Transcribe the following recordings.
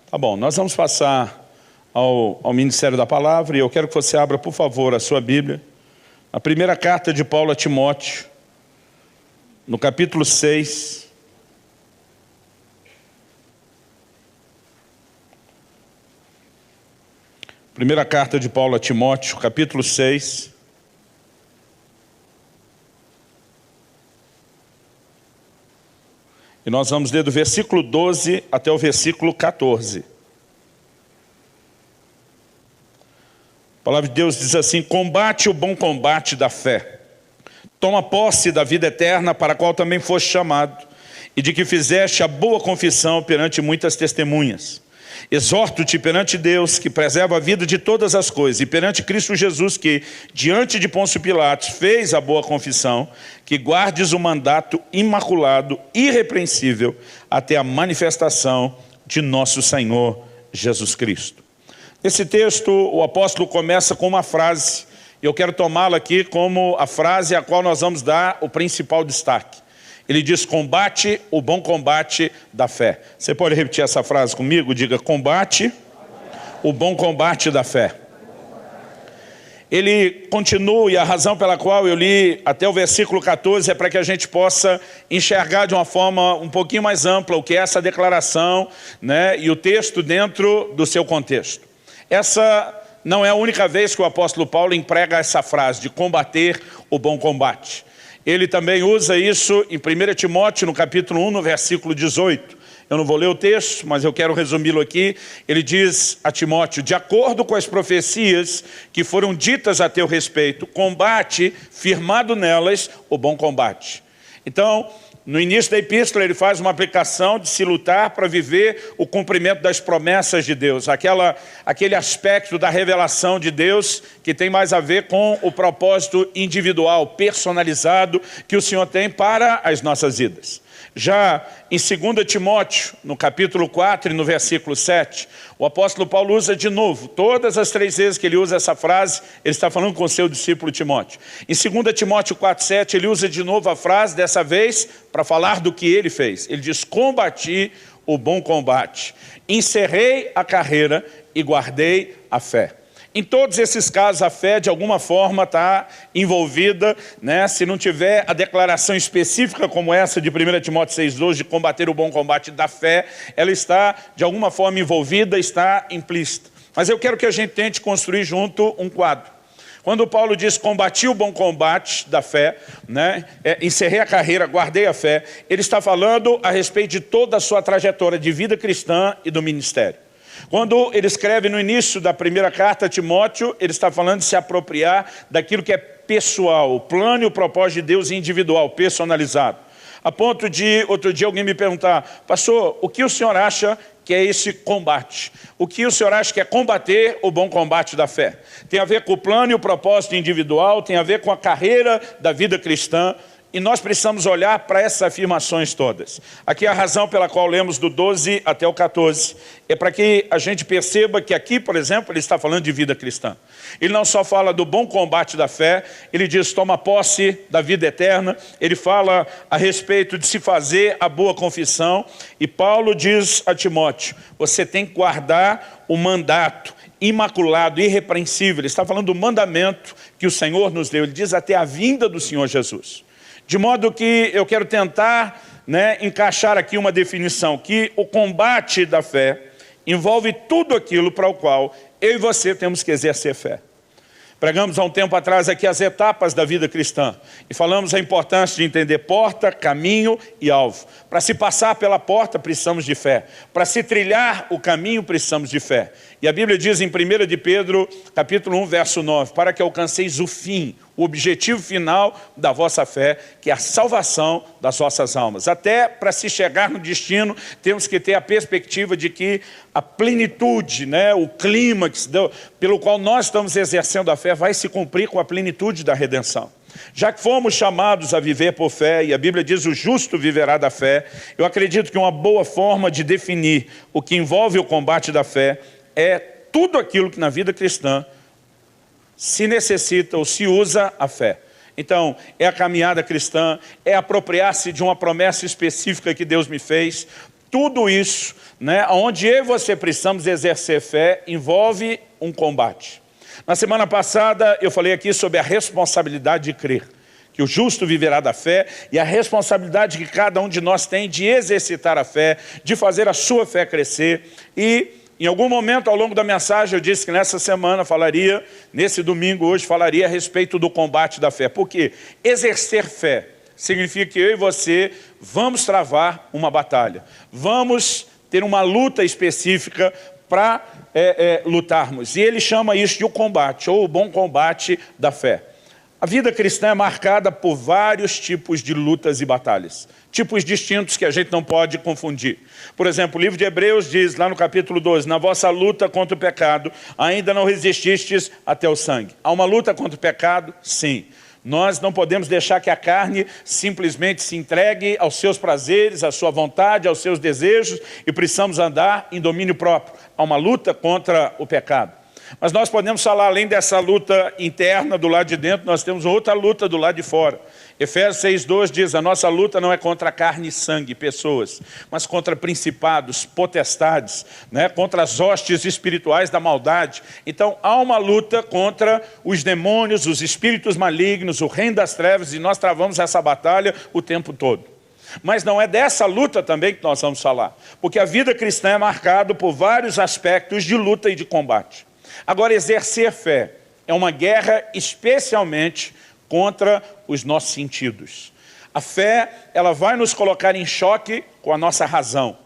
Tá bom, nós vamos passar ao Ministério da Palavra e eu quero que você abra, por favor, a sua Bíblia. A primeira carta de Paulo a Timóteo, no capítulo 6. Primeira carta de Paulo a Timóteo, capítulo 6. E nós vamos ler do versículo 12 até o versículo 14. A palavra de Deus diz assim: combate o bom combate da fé. Toma posse da vida eterna para a qual também foste chamado, e de que fizeste a boa confissão perante muitas testemunhas. Exorto-te perante Deus, que preserva a vida de todas as coisas, e perante Cristo Jesus, que, diante de Pôncio Pilatos, fez a boa confissão, que guardes o mandato imaculado, irrepreensível, até a manifestação de nosso Senhor Jesus Cristo. Nesse texto, o apóstolo começa com uma frase, e eu quero tomá-la aqui como a frase a qual nós vamos dar o principal destaque. Ele diz: combate o bom combate da fé. Você pode repetir essa frase comigo? Diga: combate o bom combate da fé. Ele continua, e a razão pela qual eu li até o versículo 14 é para que a gente possa enxergar de uma forma um pouquinho mais ampla o que é essa declaração, né, e o texto dentro do seu contexto. Essa não é a única vez que o apóstolo Paulo emprega essa frase de combater o bom combate. Ele também usa isso em 1 Timóteo, no capítulo 1, no versículo 18. Eu não vou ler o texto, mas eu quero resumi-lo aqui. Ele diz a Timóteo: de acordo com as profecias que foram ditas a teu respeito, combate, firmado nelas, o bom combate. Então, no início da epístola, ele faz uma aplicação de se lutar para viver o cumprimento das promessas de Deus. Aquele aspecto da revelação de Deus que tem mais a ver com o propósito individual, personalizado, que o Senhor tem para as nossas vidas. Já em 2 Timóteo, no capítulo 4 e no versículo 7, o apóstolo Paulo usa de novo, todas as 3 vezes que ele usa essa frase, ele está falando com o seu discípulo Timóteo. Em 2 Timóteo 4, 7, ele usa de novo a frase, dessa vez, para falar do que ele fez. Ele diz: combati o bom combate, encerrei a carreira e guardei a fé. Em todos esses casos, a fé, de alguma forma, está envolvida, né? Se não tiver a declaração específica como essa de 1 Timóteo 6,12, de combater o bom combate da fé, ela está, de alguma forma, envolvida, está implícita. Mas eu quero que a gente tente construir junto um quadro. Quando Paulo diz combati o bom combate da fé, né? Encerrei a carreira, guardei a fé, ele está falando a respeito de toda a sua trajetória de vida cristã e do ministério. Quando ele escreve no início da primeira carta a Timóteo, ele está falando de se apropriar daquilo que é pessoal, o plano e o propósito de Deus individual, personalizado. A ponto de, outro dia, alguém me perguntar: pastor, o que o senhor acha que é esse combate? O que o senhor acha que é combater o bom combate da fé? Tem a ver com o plano e o propósito individual, tem a ver com a carreira da vida cristã. E nós precisamos olhar para essas afirmações todas. Aqui a razão pela qual lemos do 12 até o 14 é para que a gente perceba que aqui, por exemplo, ele está falando de vida cristã. Ele não só fala do bom combate da fé, ele diz toma posse da vida eterna, ele fala a respeito de se fazer a boa confissão, e Paulo diz a Timóteo: você tem que guardar o mandato imaculado, irrepreensível. Ele está falando do mandamento que o Senhor nos deu, ele diz até a vinda do Senhor Jesus. De modo que eu quero tentar, né, encaixar aqui uma definição, que o combate da fé envolve tudo aquilo para o qual eu e você temos que exercer fé. Pregamos há um tempo atrás aqui as etapas da vida cristã e falamos a importância de entender porta, caminho e alvo. Para se passar pela porta precisamos de fé, para se trilhar o caminho precisamos de fé. E a Bíblia diz em 1 de Pedro, capítulo 1, verso 9, para que alcanceis o fim, o objetivo final da vossa fé, que é a salvação das vossas almas. Até para se chegar no destino, temos que ter a perspectiva de que a plenitude, né, o clímax pelo qual nós estamos exercendo a fé vai se cumprir com a plenitude da redenção. Já que fomos chamados a viver por fé, e a Bíblia diz o justo viverá da fé, eu acredito que uma boa forma de definir o que envolve o combate da fé é tudo aquilo que na vida cristã se necessita ou se usa a fé. Então, é a caminhada cristã, é apropriar-se de uma promessa específica que Deus me fez, Tudo isso, né, onde eu e você precisamos exercer fé, envolve um combate. Na semana passada eu falei aqui sobre a responsabilidade de crer, que o justo viverá da fé, e a responsabilidade que cada um de nós tem de exercitar a fé, de fazer a sua fé crescer. E em algum momento ao longo da mensagem eu disse que nessa semana falaria, nesse domingo hoje, falaria a respeito do combate da fé. Por quê? Exercer fé significa que eu e você vamos travar uma batalha. Vamos ter uma luta específica para lutarmos. E ele chama isso de o combate, ou o bom combate da fé. A vida cristã é marcada por vários tipos de lutas e batalhas. Tipos distintos que a gente não pode confundir. Por exemplo, o livro de Hebreus diz, lá no capítulo 12, na vossa luta contra o pecado, ainda não resististes até o sangue. Há uma luta contra o pecado? Sim. Nós não podemos deixar que a carne simplesmente se entregue aos seus prazeres, à sua vontade, aos seus desejos, e precisamos andar em domínio próprio. Há uma luta contra o pecado. Mas nós podemos falar, além dessa luta interna do lado de dentro, nós temos outra luta do lado de fora. Efésios 6,2 diz, a nossa luta não é contra carne e sangue, pessoas, mas contra principados, potestades, né? Contra as hostes espirituais da maldade. Então há uma luta contra os demônios, os espíritos malignos, o reino das trevas, e nós travamos essa batalha o tempo todo. Mas não é dessa luta também que nós vamos falar, porque a vida cristã é marcada por vários aspectos de luta e de combate. Agora, exercer fé é uma guerra especialmente contra os nossos sentidos. A fé, ela vai nos colocar em choque com a nossa razão.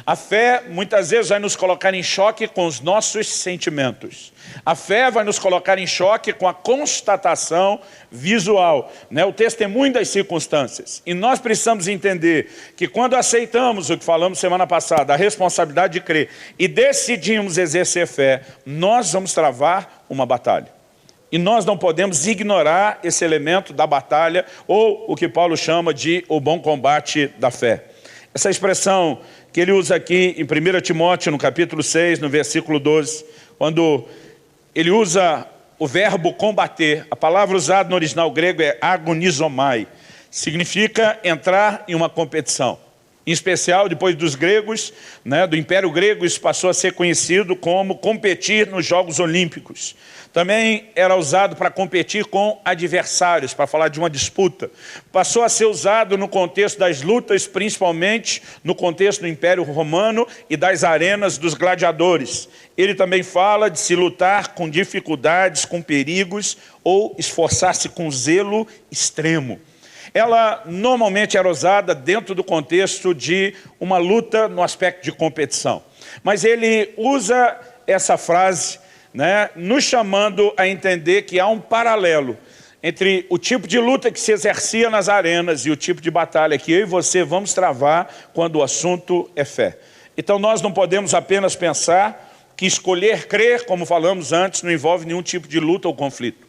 A fé, muitas vezes, vai nos colocar em choque com os nossos sentimentos. A fé vai nos colocar em choque com a constatação visual, né? O testemunho das circunstâncias. E nós precisamos entender que quando aceitamos o que falamos semana passada, a responsabilidade de crer, e decidimos exercer fé, nós vamos travar uma batalha. E nós não podemos ignorar esse elemento da batalha, ou o que Paulo chama de o bom combate da fé. Essa expressão que ele usa aqui em 1 Timóteo, no capítulo 6, no versículo 12, quando ele usa o verbo combater, a palavra usada no original grego é agonizomai, significa entrar em uma competição. Em especial, depois dos gregos, né, do Império Grego, isso passou a ser conhecido como competir nos Jogos Olímpicos. Também era usado para competir com adversários, para falar de uma disputa. Passou a ser usado no contexto das lutas, principalmente no contexto do Império Romano e das arenas dos gladiadores. Ele também fala de se lutar com dificuldades, com perigos, ou esforçar-se com zelo extremo. Ela normalmente era usada dentro do contexto de uma luta no aspecto de competição. Mas ele usa essa frase, né, nos chamando a entender que há um paralelo entre o tipo de luta que se exercia nas arenas e o tipo de batalha que eu e você vamos travar quando o assunto é fé. Então nós não podemos apenas pensar que escolher crer, como falamos antes, não envolve nenhum tipo de luta ou conflito.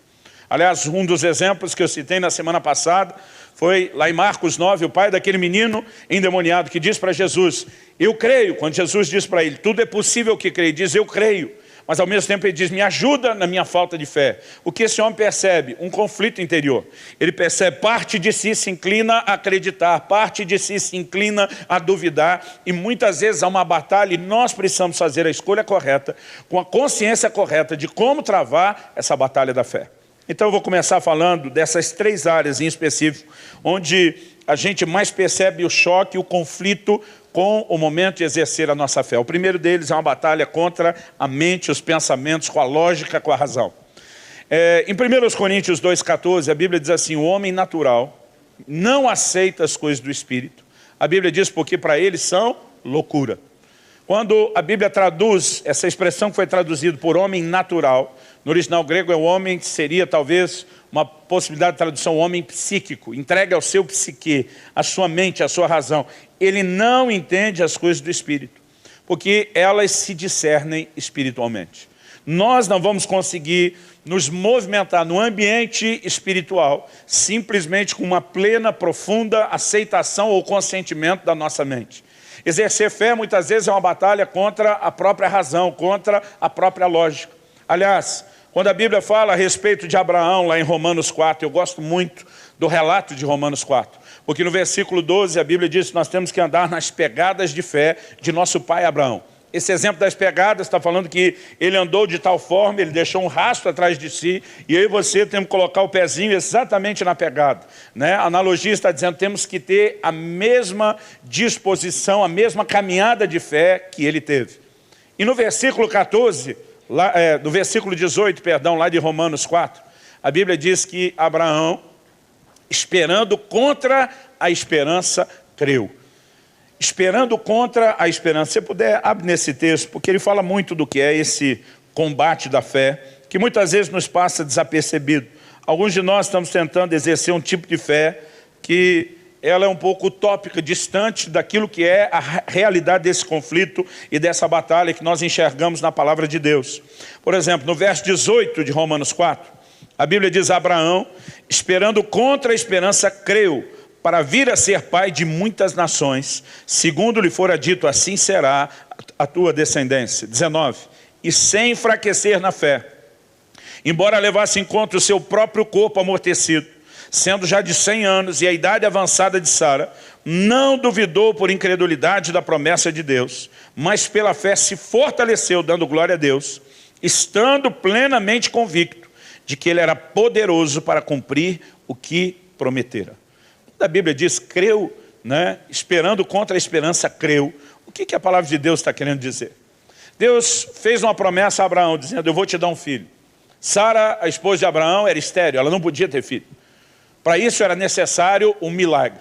Aliás, um dos exemplos que eu citei na semana passada foi lá em Marcos 9, o pai daquele menino endemoniado que diz para Jesus, eu creio. Quando Jesus diz para ele, tudo é possível que creia, ele diz, eu creio. Mas ao mesmo tempo ele diz, me ajuda na minha falta de fé. O que esse homem percebe? Um conflito interior. Ele percebe, parte de si se inclina a acreditar, parte de si se inclina a duvidar, e muitas vezes há uma batalha e nós precisamos fazer a escolha correta, com a consciência correta de como travar essa batalha da fé. Então eu vou começar falando dessas 3 áreas em específico, onde a gente mais percebe o choque, o conflito com o momento de exercer a nossa fé. O primeiro deles é uma batalha contra a mente, os pensamentos, com a lógica, com a razão. Em 1 Coríntios 2,14, a Bíblia diz assim, o homem natural não aceita as coisas do Espírito. A Bíblia diz porque para eles são loucura. Quando a Bíblia traduz, essa expressão que foi traduzida por homem natural, no original grego é o homem que seria talvez uma possibilidade de tradução, o homem psíquico, entregue ao seu psique, à sua mente, à sua razão. Ele não entende as coisas do Espírito, porque elas se discernem espiritualmente. Nós não vamos conseguir nos movimentar no ambiente espiritual simplesmente com uma plena, profunda aceitação ou consentimento da nossa mente. Exercer fé muitas vezes é uma batalha contra a própria razão, contra a própria lógica. Aliás, quando a Bíblia fala a respeito de Abraão, lá em Romanos 4, eu gosto muito do relato de Romanos 4, Porque no versículo 12 a Bíblia diz que nós temos que andar nas pegadas de fé de nosso pai Abraão. Esse exemplo das pegadas está falando que ele andou de tal forma, ele deixou um rastro atrás de si, e eu e você temos que colocar o pezinho exatamente na pegada, né? A analogia está dizendo que temos que ter a mesma disposição, a mesma caminhada de fé que ele teve. E no versículo 14, no versículo 18, perdão, lá de Romanos 4, a Bíblia diz que Abraão, esperando contra a esperança, creu. Esperando contra a esperança. Se você puder, abre nesse texto, porque ele fala muito do que é esse combate da fé, que muitas vezes nos passa desapercebido. Alguns de nós estamos tentando exercer um tipo de fé que ela é um pouco utópica, distante daquilo que é a realidade desse conflito e dessa batalha que nós enxergamos na palavra de Deus. Por exemplo, no verso 18 de Romanos 4, a Bíblia diz: Abraão, esperando contra a esperança, creu, para vir a ser pai de muitas nações, segundo lhe fora dito, assim será a tua descendência. 19. E sem enfraquecer na fé, embora levasse em conta o seu próprio corpo amortecido, sendo já de 100 anos e a idade avançada de Sara, não duvidou por incredulidade da promessa de Deus, mas pela fé se fortaleceu, dando glória a Deus, estando plenamente convicto de que ele era poderoso para cumprir o que prometera. A Bíblia diz, creu, né? Esperando contra a esperança, creu. O que a palavra de Deus está querendo dizer? Deus fez uma promessa a Abraão, dizendo, eu vou te dar um filho. Sara, a esposa de Abraão, era estéril, ela não podia ter filho. Para isso era necessário um milagre.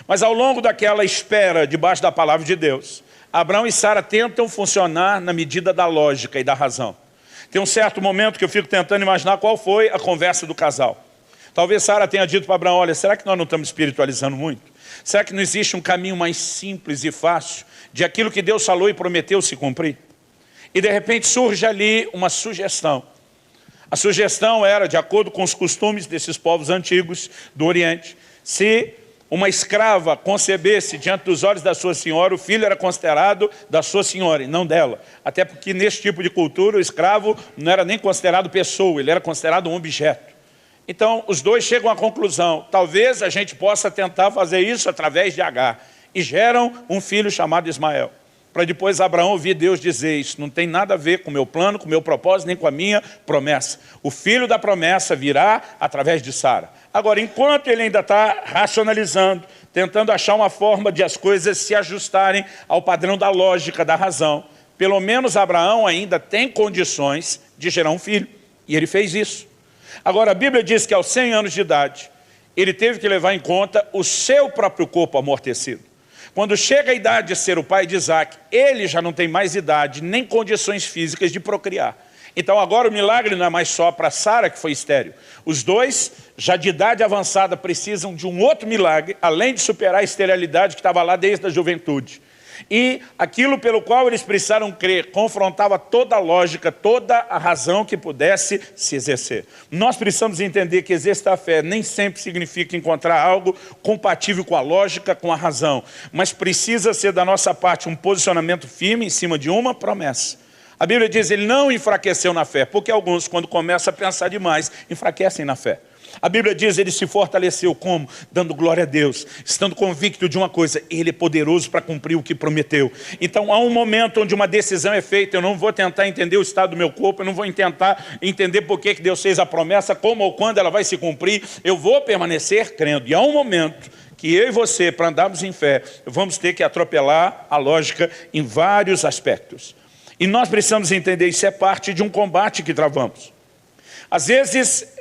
Mas ao longo daquela espera, debaixo da palavra de Deus, Abraão e Sara tentam funcionar na medida da lógica e da razão. Tem um certo momento que eu fico tentando imaginar qual foi a conversa do casal. Talvez Sara tenha dito para Abraão, olha, será que nós não estamos espiritualizando muito? Será que não existe um caminho mais simples e fácil de aquilo que Deus falou e prometeu se cumprir? E de repente surge ali uma sugestão. A sugestão era, de acordo com os costumes desses povos antigos do Oriente, se uma escrava concebesse diante dos olhos da sua senhora, o filho era considerado da sua senhora e não dela. Até porque nesse tipo de cultura o escravo não era nem considerado pessoa, ele era considerado um objeto. Então, os dois chegam à conclusão, talvez a gente possa tentar fazer isso através de Agar. E geram um filho chamado Ismael. Para depois Abraão ouvir Deus dizer, isso não tem nada a ver com o meu plano, com o meu propósito, nem com a minha promessa. O filho da promessa virá através de Sara. Agora, enquanto ele ainda está racionalizando, tentando achar uma forma de as coisas se ajustarem ao padrão da lógica, da razão, pelo menos Abraão ainda tem condições de gerar um filho. E ele fez isso. Agora, a Bíblia diz que aos 100 anos de idade, ele teve que levar em conta o seu próprio corpo amortecido. Quando chega a idade de ser o pai de Isaac, ele já não tem mais idade, nem condições físicas de procriar. Então agora o milagre não é mais só para Sara, que foi estéril. Os dois, já de idade avançada, precisam de um outro milagre, além de superar a esterilidade que estava lá desde a juventude. E aquilo pelo qual eles precisaram crer, confrontava toda a lógica, toda a razão que pudesse se exercer. Nós precisamos entender que exercer a fé nem sempre significa encontrar algo compatível com a lógica, com a razão. Mas precisa ser da nossa parte um posicionamento firme em cima de uma promessa. A Bíblia diz, ele não enfraqueceu na fé, porque alguns, quando começam a pensar demais, enfraquecem na fé. A Bíblia diz, ele se fortaleceu como? Dando glória a Deus, estando convicto de uma coisa, ele é poderoso para cumprir o que prometeu. Então há um momento onde uma decisão é feita, eu não vou tentar entender o estado do meu corpo, eu não vou tentar entender por que Deus fez a promessa, como ou quando ela vai se cumprir, eu vou permanecer crendo. E há um momento que eu e você, para andarmos em fé, vamos ter que atropelar a lógica em vários aspectos. E nós precisamos entender, isso é parte de um combate que travamos. Às vezes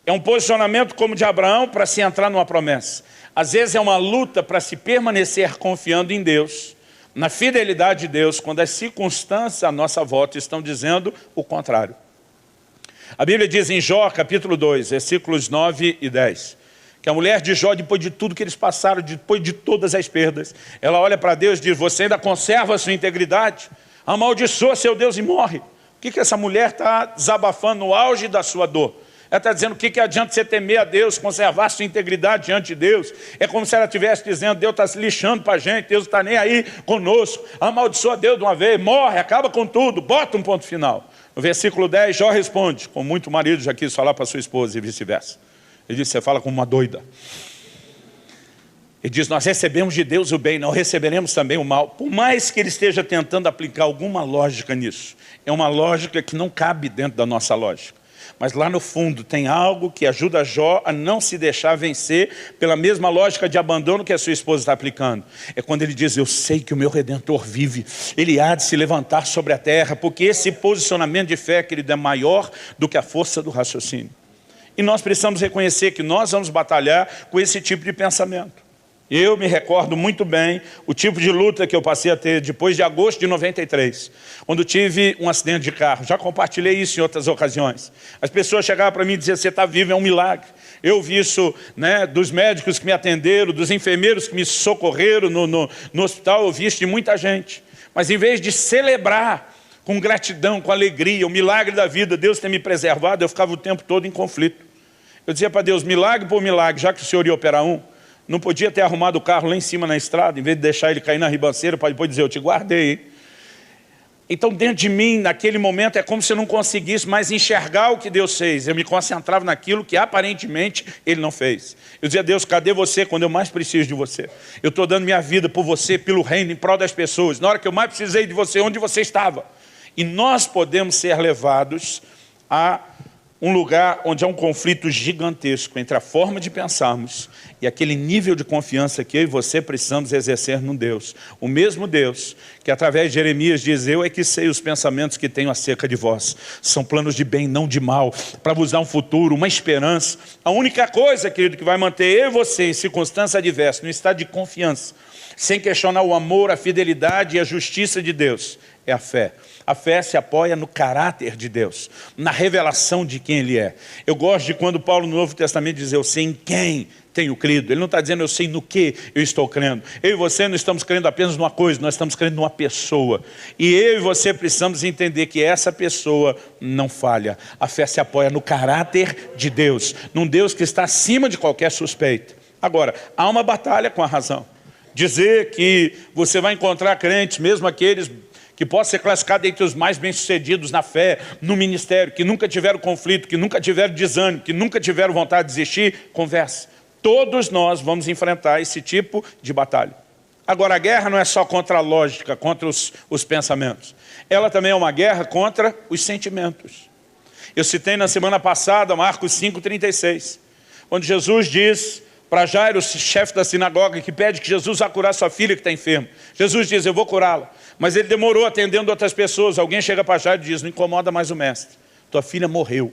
é um posicionamento como de Abraão para se entrar numa promessa. Às vezes é uma luta para se permanecer confiando em Deus, na fidelidade de Deus, quando as circunstâncias à nossa volta estão dizendo o contrário. A Bíblia diz em Jó, capítulo 2, versículos 9 e 10, que a mulher de Jó, depois de tudo que eles passaram, depois de todas as perdas, ela olha para Deus e diz, você ainda conserva a sua integridade? Amaldiçoa seu Deus e morre. O que essa mulher está desabafando no auge da sua dor? Ela está dizendo, o que adianta você temer a Deus, conservar sua integridade diante de Deus? É como se ela estivesse dizendo, Deus está se lixando para a gente, Deus não está nem aí conosco. Amaldiçoa Deus de uma vez, morre, acaba com tudo, bota um ponto final. No versículo 10, Jó responde, como muito marido já quis falar para sua esposa e vice-versa. Ele disse, você fala como uma doida. Ele diz, nós recebemos de Deus o bem, não receberemos também o mal. Por mais que ele esteja tentando aplicar alguma lógica nisso, é uma lógica que não cabe dentro da nossa lógica. Mas lá no fundo tem algo que ajuda Jó a não se deixar vencer pela mesma lógica de abandono que a sua esposa está aplicando. É quando ele diz, eu sei que o meu Redentor vive, ele há de se levantar sobre a terra, porque esse posicionamento de fé, querido, é maior do que a força do raciocínio. E nós precisamos reconhecer que nós vamos batalhar com esse tipo de pensamento. Eu me recordo muito bem o tipo de luta que eu passei a ter depois de agosto de 93, quando tive um acidente de carro. Já compartilhei isso em outras ocasiões. As pessoas chegavam para mim e diziam, você está vivo, é um milagre. Eu vi isso, né, dos médicos que me atenderam, dos enfermeiros que me socorreram no hospital, eu vi isso de muita gente. Mas em vez de celebrar com gratidão, com alegria, o milagre da vida, Deus ter me preservado, eu ficava o tempo todo em conflito. Eu dizia para Deus, milagre por milagre, já que o Senhor ia operar um, não podia ter arrumado o carro lá em cima na estrada, em vez de deixar ele cair na ribanceira, para depois dizer, eu te guardei, hein? Então dentro de mim, naquele momento, é como se eu não conseguisse mais enxergar o que Deus fez. Eu me concentrava naquilo que aparentemente Ele não fez. Eu dizia, Deus, cadê você quando eu mais preciso de você? Eu estou dando minha vida por você, pelo reino, em prol das pessoas. Na hora que eu mais precisei de você, onde você estava? E nós podemos ser levados a um lugar onde há um conflito gigantesco entre a forma de pensarmos e aquele nível de confiança que eu e você precisamos exercer no Deus. O mesmo Deus que através de Jeremias diz, eu é que sei os pensamentos que tenho acerca de vós. São planos de bem, não de mal, para vos dar um futuro, uma esperança. A única coisa, querido, que vai manter eu e você em circunstância adversa, no estado de confiança, sem questionar o amor, a fidelidade e a justiça de Deus, é a fé. A fé se apoia no caráter de Deus, na revelação de quem Ele é. Eu gosto de quando Paulo no Novo Testamento diz, eu sei em quem tenho crido. Ele não está dizendo eu sei no que eu estou crendo. Eu e você não estamos crendo apenas numa coisa, nós estamos crendo numa pessoa. E eu e você precisamos entender que essa pessoa não falha. A fé se apoia no caráter de Deus, num Deus que está acima de qualquer suspeita. Agora, há uma batalha com a razão. Dizer que você vai encontrar crentes, mesmo aqueles que possam ser classificados entre os mais bem-sucedidos na fé, no ministério, que nunca tiveram conflito, que nunca tiveram desânimo, que nunca tiveram vontade de desistir, converse. Todos nós vamos enfrentar esse tipo de batalha. Agora, a guerra não é só contra a lógica, contra os pensamentos. Ela também é uma guerra contra os sentimentos. Eu citei na semana passada, Marcos 5,36, onde Jesus diz para Jairo, o chefe da sinagoga, que pede que Jesus vá curar sua filha que está enferma. Jesus diz, eu vou curá-la. Mas ele demorou atendendo outras pessoas. Alguém chega para Jairo e diz, não incomoda mais o mestre. Tua filha morreu.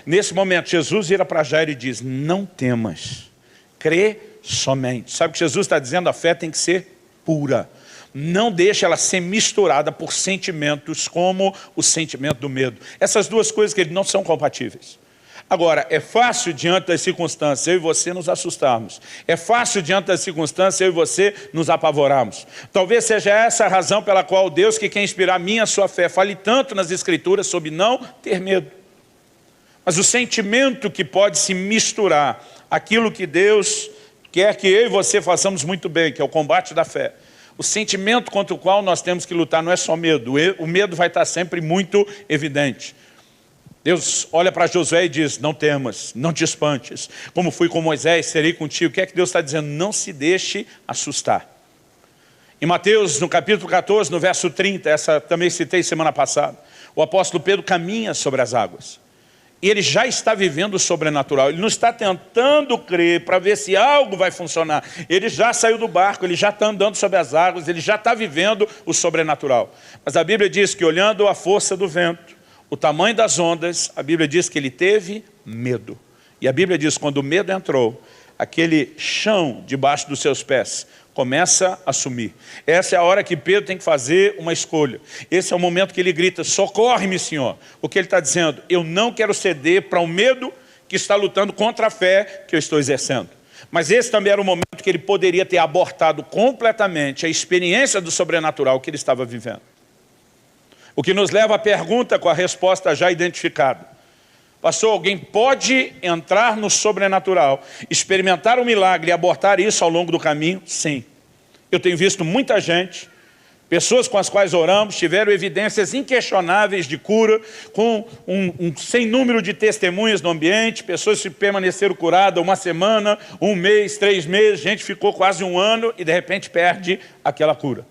Nesse momento, Jesus vira para Jairo e diz, não temas, crê somente. Sabe o que Jesus está dizendo? A fé tem que ser pura. Não deixe ela ser misturada por sentimentos como o sentimento do medo. Essas duas coisas que não são compatíveis. Agora, é fácil diante das circunstâncias eu e você nos assustarmos. É fácil diante das circunstâncias eu e você nos apavorarmos. Talvez seja essa a razão pela qual Deus que quer inspirar a minha e a sua fé fale tanto nas Escrituras sobre não ter medo. Mas o sentimento que pode se misturar, aquilo que Deus quer que eu e você façamos muito bem, que é o combate da fé. O sentimento contra o qual nós temos que lutar não é só medo. O medo vai estar sempre muito evidente. Deus olha para Josué e diz, não temas, não te espantes. Como fui com Moisés, serei contigo. O que é que Deus está dizendo? Não se deixe assustar. Em Mateus, no capítulo 14, no verso 30, essa também citei semana passada, o apóstolo Pedro caminha sobre as águas. E ele já está vivendo o sobrenatural. Ele não está tentando crer para ver se algo vai funcionar. Ele já saiu do barco, ele já está andando sobre as águas, ele já está vivendo o sobrenatural. Mas a Bíblia diz que olhando a força do vento, o tamanho das ondas, a Bíblia diz que ele teve medo. E a Bíblia diz que quando o medo entrou, aquele chão debaixo dos seus pés começa a sumir. Essa é a hora que Pedro tem que fazer uma escolha. Esse é o momento que ele grita, socorre-me, Senhor. O que ele está dizendo? Eu não quero ceder para o medo que está lutando contra a fé que eu estou exercendo. Mas esse também era o momento que ele poderia ter abortado completamente a experiência do sobrenatural que ele estava vivendo. O que nos leva à pergunta com a resposta já identificada. Pastor, alguém pode entrar no sobrenatural, experimentar um milagre e abortar isso ao longo do caminho? Sim. Eu tenho visto muita gente Pessoas com as quais oramos tiveram evidências inquestionáveis de cura, com um sem número de testemunhas no ambiente, pessoas que permaneceram curadas uma semana, um mês, 3 meses, gente ficou quase 1 ano e de repente perde aquela cura.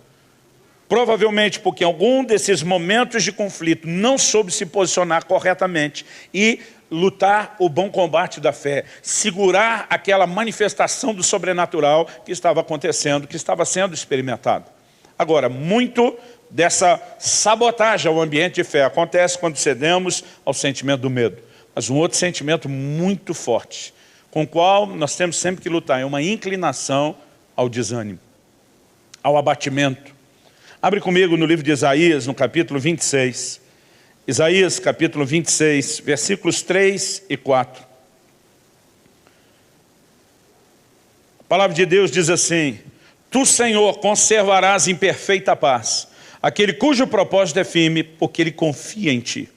Provavelmente porque em algum desses momentos de conflito não soube se posicionar corretamente e lutar o bom combate da fé, segurar aquela manifestação do sobrenatural que estava acontecendo, que estava sendo experimentado. Agora, muito dessa sabotagem ao ambiente de fé acontece quando cedemos ao sentimento do medo. Mas um outro sentimento muito forte, com o qual nós temos sempre que lutar, é uma inclinação ao desânimo, ao abatimento. Abre comigo no livro de Isaías, no capítulo 26. Isaías, capítulo 26, versículos 3 e 4. A palavra de Deus diz assim: Tu, Senhor, conservarás em perfeita paz aquele cujo propósito é firme, porque ele confia em Ti.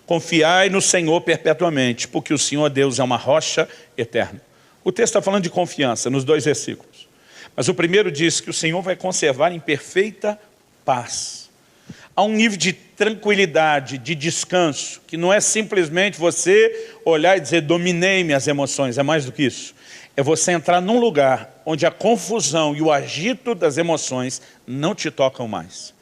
Confiai no Senhor perpetuamente, porque o Senhor Deus é uma rocha eterna. O texto está falando de confiança nos 2 versículos. Mas o primeiro diz que o Senhor vai conservar em perfeita paz. Há um nível de tranquilidade, de descanso, que não é simplesmente você olhar e dizer, dominei minhas emoções, é mais do que isso. É você entrar num lugar onde a confusão e o agito das emoções não te tocam mais.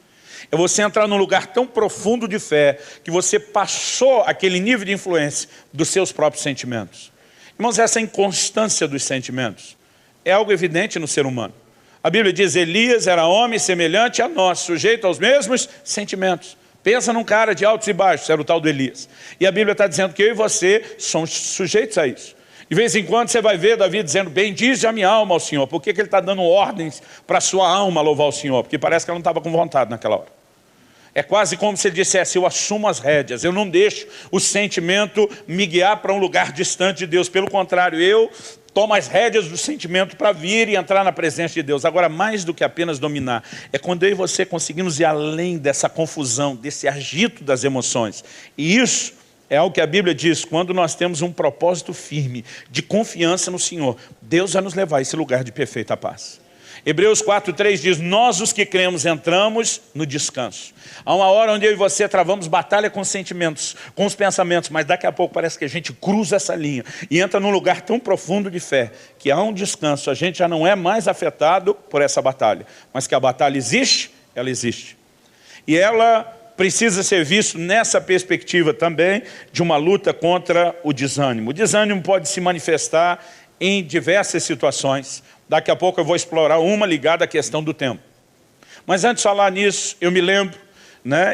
É você entrar num lugar tão profundo de fé que você passou aquele nível de influência dos seus próprios sentimentos. Irmãos, essa inconstância dos sentimentos é algo evidente no ser humano. A Bíblia diz, Elias era homem semelhante a nós, sujeito aos mesmos sentimentos. Pensa num cara de altos e baixos, era o tal do Elias. E a Bíblia está dizendo que eu e você somos sujeitos a isso. De vez em quando você vai ver Davi dizendo, bendize a minha alma ao Senhor. Por que ele está dando ordens para a sua alma louvar o Senhor? Porque parece que ela não estava com vontade naquela hora. É quase como se ele dissesse, eu assumo as rédeas, eu não deixo o sentimento me guiar para um lugar distante de Deus. Pelo contrário, eu tomo as rédeas do sentimento para vir e entrar na presença de Deus. Agora, mais do que apenas dominar, é quando eu e você conseguimos ir além dessa confusão, desse agito das emoções. E isso é algo que a Bíblia diz, quando nós temos um propósito firme, de confiança no Senhor, Deus vai nos levar a esse lugar de perfeita paz. Hebreus 4:3 diz, nós os que cremos entramos no descanso. Há uma hora onde eu e você travamos batalha com os sentimentos, com os pensamentos, mas daqui a pouco parece que a gente cruza essa linha e entra num lugar tão profundo de fé, que há um descanso, a gente já não é mais afetado por essa batalha, mas que a batalha existe, ela existe. E ela precisa ser vista nessa perspectiva também de uma luta contra o desânimo. O desânimo pode se manifestar em diversas situações. Daqui a pouco eu vou explorar uma ligada à questão do tempo. Mas antes de falar nisso, eu me lembro,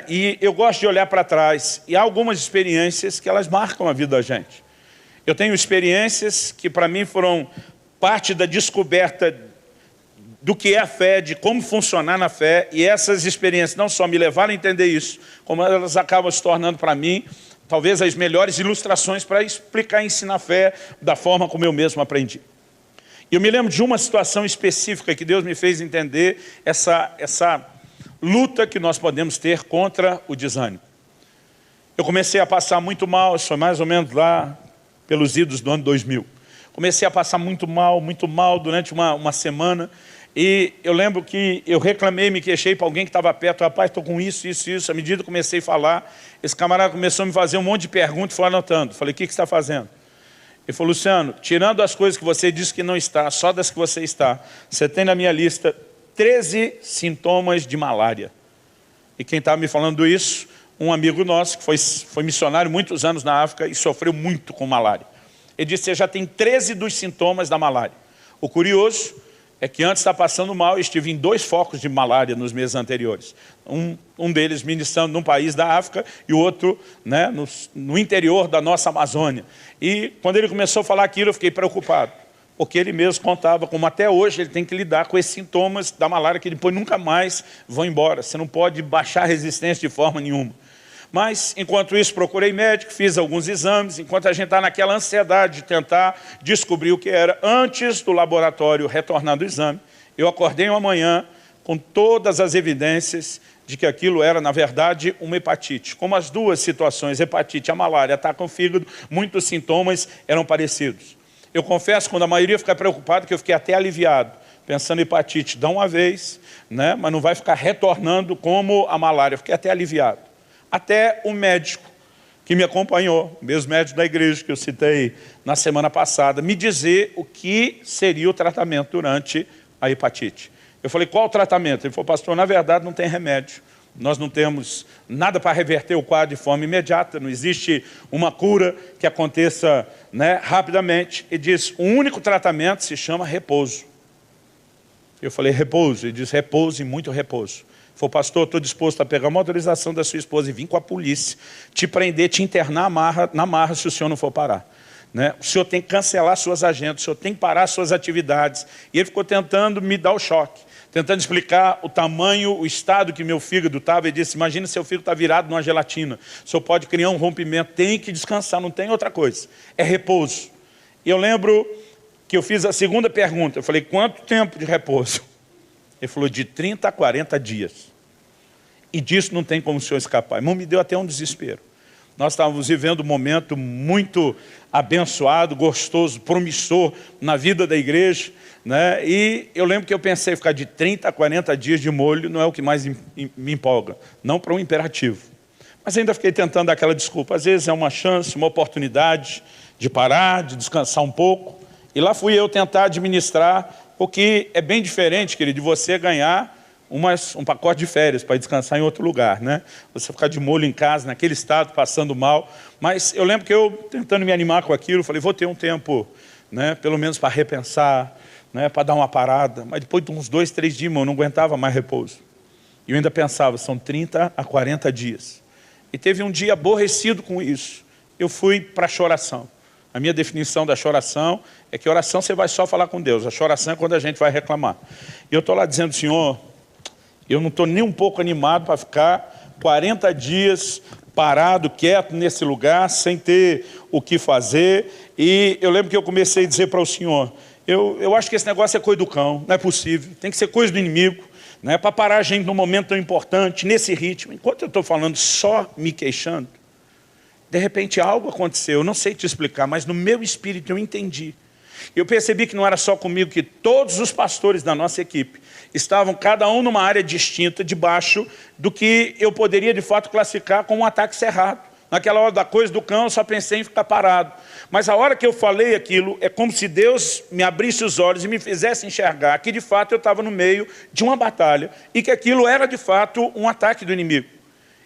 e eu gosto de olhar para trás, e há algumas experiências que elas marcam a vida da gente. Eu tenho experiências que para mim foram parte da descoberta do que é a fé, de como funcionar na fé, e essas experiências não só me levaram a entender isso, como elas acabam se tornando para mim, talvez as melhores ilustrações para explicar e ensinar a fé da forma como eu mesmo aprendi. Eu me lembro de uma situação específica que Deus me fez entender essa luta que nós podemos ter contra o desânimo. Eu comecei a passar muito mal, isso foi mais ou menos lá pelos idos do ano 2000. Comecei a passar muito mal durante uma semana. E eu lembro que eu reclamei, me queixei para alguém que estava perto, rapaz, estou com isso. À medida que comecei a falar, esse camarada começou a me fazer um monte de perguntas e foi anotando. Falei, o que você está fazendo? Ele falou, Luciano, tirando as coisas que você disse que não está, só das que você está, você tem na minha lista 13 sintomas de malária. E quem estava me falando isso, um amigo nosso, que foi missionário muitos anos na África e sofreu muito com malária. Ele disse, você já tem 13 dos sintomas da malária. O curioso é que antes de estar passando mal, eu estive em 2 focos de malária nos meses anteriores. Um deles ministrando num país da África e o outro no interior da nossa Amazônia. E quando ele começou a falar aquilo, eu fiquei preocupado. Porque ele mesmo contava como até hoje ele tem que lidar com esses sintomas da malária que depois nunca mais vão embora. Você não pode baixar a resistência de forma nenhuma. Mas, enquanto isso, procurei médico, fiz alguns exames, enquanto a gente está naquela ansiedade de tentar descobrir o que era. Antes do laboratório retornar do exame, eu acordei uma manhã com todas as evidências de que aquilo era, na verdade, uma hepatite. Como as duas situações, hepatite e a malária, atacam o fígado, muitos sintomas eram parecidos. Eu confesso, quando a maioria fica preocupada, que eu fiquei até aliviado, pensando em hepatite, dá uma vez, né? Mas não vai ficar retornando como a malária. Eu fiquei até aliviado. Até o médico que me acompanhou, o mesmo médico da igreja que eu citei na semana passada, me dizer o que seria o tratamento durante a hepatite. Eu falei, qual o tratamento? Ele falou, pastor, na verdade não tem remédio. Nós não temos nada para reverter o quadro de forma imediata, não existe uma cura que aconteça, né, rapidamente. Ele diz, o único tratamento se chama repouso. Eu falei, repouso? Ele diz, repouso e muito repouso. Ele falou, pastor, estou disposto a pegar uma autorização da sua esposa e vir com a polícia, te prender, te internar na marra se o senhor não for parar. Né? O senhor tem que cancelar suas agendas, o senhor tem que parar suas atividades. E ele ficou tentando me dar o choque, tentando explicar o tamanho, o estado que meu fígado estava. Ele disse, imagina seu fígado está virado numa gelatina, o senhor pode criar um rompimento, tem que descansar, não tem outra coisa. É repouso. E eu lembro que eu fiz a segunda pergunta, eu falei, quanto tempo de repouso? Ele falou, de 30 a 40 dias. E disso não tem como o senhor escapar. Irmão, me deu até um desespero. Nós estávamos vivendo um momento muito abençoado, gostoso, promissor na vida da igreja, né? E eu lembro que eu pensei, ficar de 30 a 40 dias de molho não é o que mais me empolga, não para um imperativo. Mas ainda fiquei tentando dar aquela desculpa. Às vezes é uma chance, uma oportunidade de parar, de descansar um pouco. E lá fui eu tentar administrar, porque é bem diferente, querido, de você ganhar um pacote de férias para descansar em outro lugar, né? Você ficar de molho em casa, naquele estado, passando mal. Mas eu lembro que eu, tentando me animar com aquilo, falei, vou ter um tempo, né, pelo menos para repensar, né, para dar uma parada. Mas depois de uns 2, 3 dias, irmão, eu não aguentava mais repouso. E eu ainda pensava, são 30 a 40 dias. E teve um dia aborrecido com isso. Eu fui para a choração. A minha definição da choração é que oração você vai só falar com Deus. A choração é quando a gente vai reclamar. E eu estou lá dizendo, Senhor, eu não estou nem um pouco animado para ficar 40 dias parado, quieto nesse lugar, sem ter o que fazer. E eu lembro que eu comecei a dizer para o Senhor, eu acho que esse negócio é coisa do cão, não é possível, tem que ser coisa do inimigo, né, para parar a gente num momento tão importante, nesse ritmo. Enquanto eu estou falando só me queixando, de repente algo aconteceu, eu não sei te explicar, mas no meu espírito eu entendi. Eu percebi que não era só comigo, que todos os pastores da nossa equipe estavam cada um numa área distinta, debaixo do que eu poderia de fato classificar como um ataque cerrado. Naquela hora da coisa do cão, eu só pensei em ficar parado. Mas a hora que eu falei aquilo, é como se Deus me abrisse os olhos e me fizesse enxergar que de fato eu estava no meio de uma batalha e que aquilo era de fato um ataque do inimigo.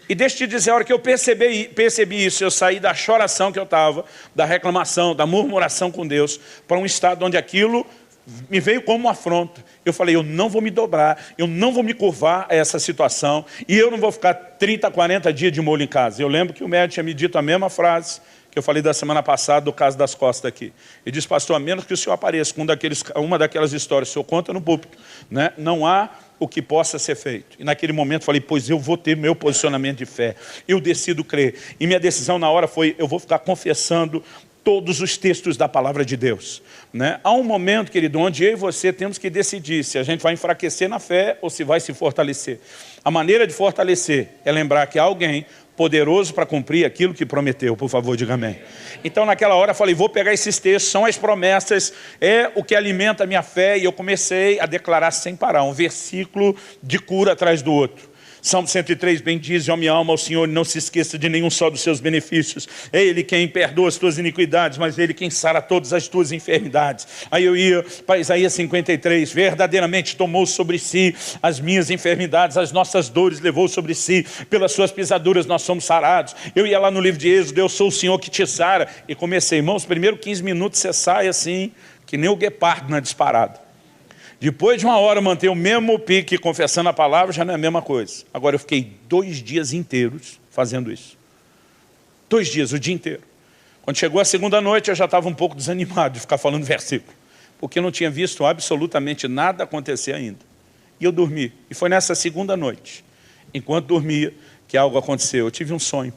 E deixa eu te dizer, a hora que eu percebi isso, eu saí da choração que eu estava, da reclamação, da murmuração com Deus, para um estado onde aquilo me veio como uma afronta. Eu falei, eu não vou me dobrar, eu não vou me curvar a essa situação, e eu não vou ficar 30, 40 dias de molho em casa. Eu lembro que o médico tinha me dito a mesma frase que eu falei da semana passada, do caso das costas aqui. Ele disse, pastor, a menos que o senhor apareça com uma daquelas histórias, o senhor conta no púlpito, né? Não há o que possa ser feito. E naquele momento falei, pois eu vou ter meu posicionamento de fé. Eu decido crer. E minha decisão na hora foi, eu vou ficar confessando todos os textos da palavra de Deus. Né? Há um momento, querido, onde eu e você temos que decidir se a gente vai enfraquecer na fé ou se vai se fortalecer. A maneira de fortalecer é lembrar que há alguém poderoso para cumprir aquilo que prometeu. Por favor, diga amém. Então, naquela hora, eu falei, vou pegar esses textos, são as promessas, é o que alimenta a minha fé, e eu comecei a declarar sem parar, um versículo de cura atrás do outro. Salmo 103, bem diz, ó minha alma ao Senhor, não se esqueça de nenhum só dos seus benefícios. É Ele quem perdoa as tuas iniquidades, mas Ele quem sara todas as tuas enfermidades. Aí eu ia para Isaías 53, verdadeiramente tomou sobre si as minhas enfermidades, as nossas dores levou sobre si, pelas suas pisaduras nós somos sarados. Eu ia lá no livro de Êxodo, eu sou o Senhor que te sara, e comecei, irmãos, primeiro 15 minutos você sai assim, que nem o guepardo na disparada. Depois de uma hora manter o mesmo pique confessando a palavra, já não é a mesma coisa. Agora eu fiquei 2 dias inteiros fazendo isso. 2 dias, o dia inteiro. Quando chegou a segunda noite, eu já estava um pouco desanimado de ficar falando versículo, porque eu não tinha visto absolutamente nada acontecer ainda. E eu dormi. E foi nessa segunda noite, enquanto dormia, que algo aconteceu. Eu tive um sonho.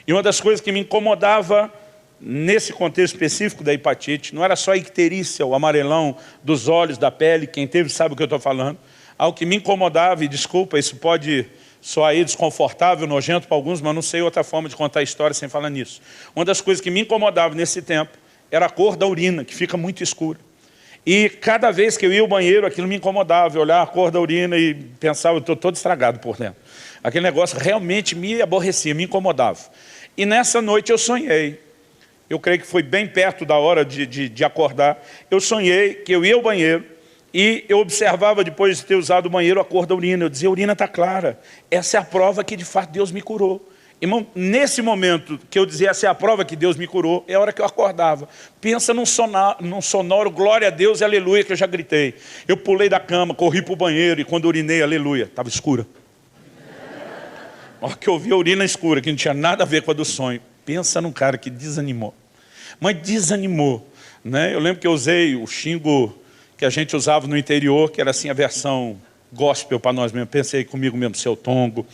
E uma das coisas que me incomodava nesse contexto específico da hepatite, não era só a icterícia, o amarelão dos olhos, da pele, quem teve sabe o que eu estou falando. Algo que me incomodava, e desculpa, isso pode soar aí desconfortável, nojento para alguns, mas não sei outra forma de contar a história sem falar nisso. Uma das coisas que me incomodava nesse tempo era a cor da urina, que fica muito escura. E cada vez que eu ia ao banheiro, aquilo me incomodava. Eu olhava a cor da urina e pensava, eu estou todo estragado por dentro. Aquele negócio realmente me aborrecia, me incomodava. E nessa noite eu sonhei. Eu creio que foi bem perto da hora de acordar. Eu sonhei que eu ia ao banheiro e eu observava, depois de ter usado o banheiro, a cor da urina. Eu dizia, a urina está clara. Essa é a prova que de fato Deus me curou. Irmão, nesse momento que eu dizia, essa é a prova que Deus me curou, é a hora que eu acordava. Pensa num sonoro, glória a Deus e aleluia, que eu já gritei. Eu pulei da cama, corri para o banheiro e quando urinei, aleluia, estava escura. A hora que eu vi a urina escura, que não tinha nada a ver com a do sonho. Pensa num cara que desanimou. Mas desanimou, né? Eu lembro que eu usei o xingo que a gente usava no interior, que era assim a versão gospel para nós mesmos. Pensei comigo mesmo, seu tongo,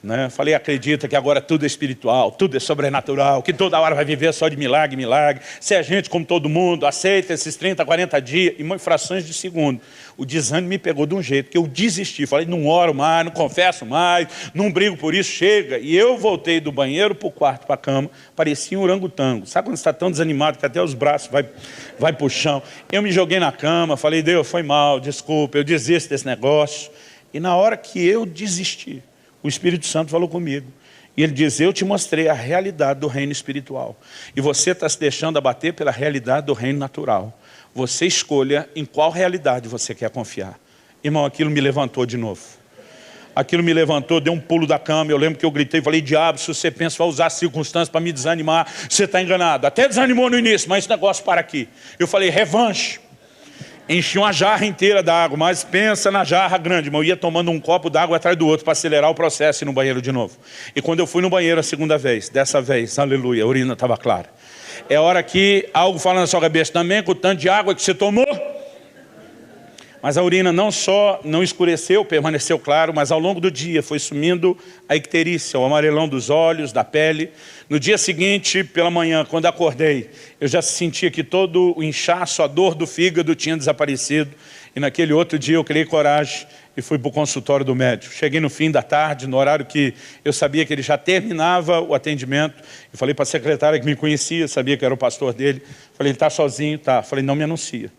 né? Falei, acredita que agora tudo é espiritual, tudo é sobrenatural, que toda hora vai viver só de milagre, milagre. Se é gente como todo mundo, aceita esses 30, 40 dias, em frações de segundo. O desânimo me pegou de um jeito que eu desisti. Falei, não oro mais, não confesso mais, não brigo por isso, chega. E eu voltei do banheiro para o quarto, para a cama, parecia um orangotango. Sabe quando você está tão desanimado que até os braços vai para o chão? Eu me joguei na cama, falei, Deus, foi mal, desculpa, eu desisto desse negócio. E na hora que eu desisti, o Espírito Santo falou comigo. E ele diz, eu te mostrei a realidade do reino espiritual. E você está se deixando abater pela realidade do reino natural. Você escolha em qual realidade você quer confiar. Irmão, aquilo me levantou de novo. Aquilo me levantou, deu um pulo da cama. Eu lembro que eu gritei, falei, diabo, se você pensa em usar as circunstâncias para me desanimar, você está enganado. Até desanimou no início, mas esse negócio para aqui. Eu falei, revanche. Enchi uma jarra inteira d'água, mas pensa na jarra grande. Eu ia tomando um copo d'água atrás do outro para acelerar o processo e ir no banheiro de novo. E quando eu fui no banheiro a segunda vez, dessa vez, aleluia, a urina estava clara. É hora que algo fala na sua cabeça também, com o tanto de água que você tomou. Mas a urina não só não escureceu, permaneceu claro, mas ao longo do dia foi sumindo a icterícia, o amarelão dos olhos, da pele. No dia seguinte, pela manhã, quando acordei, eu já sentia que todo o inchaço, a dor do fígado tinha desaparecido. E naquele outro dia eu criei coragem e fui para o consultório do médico. Cheguei no fim da tarde, no horário que eu sabia que ele já terminava o atendimento. E falei para a secretária que me conhecia, sabia que era o pastor dele. Falei, ele está sozinho? Tá. Falei, não me anuncia.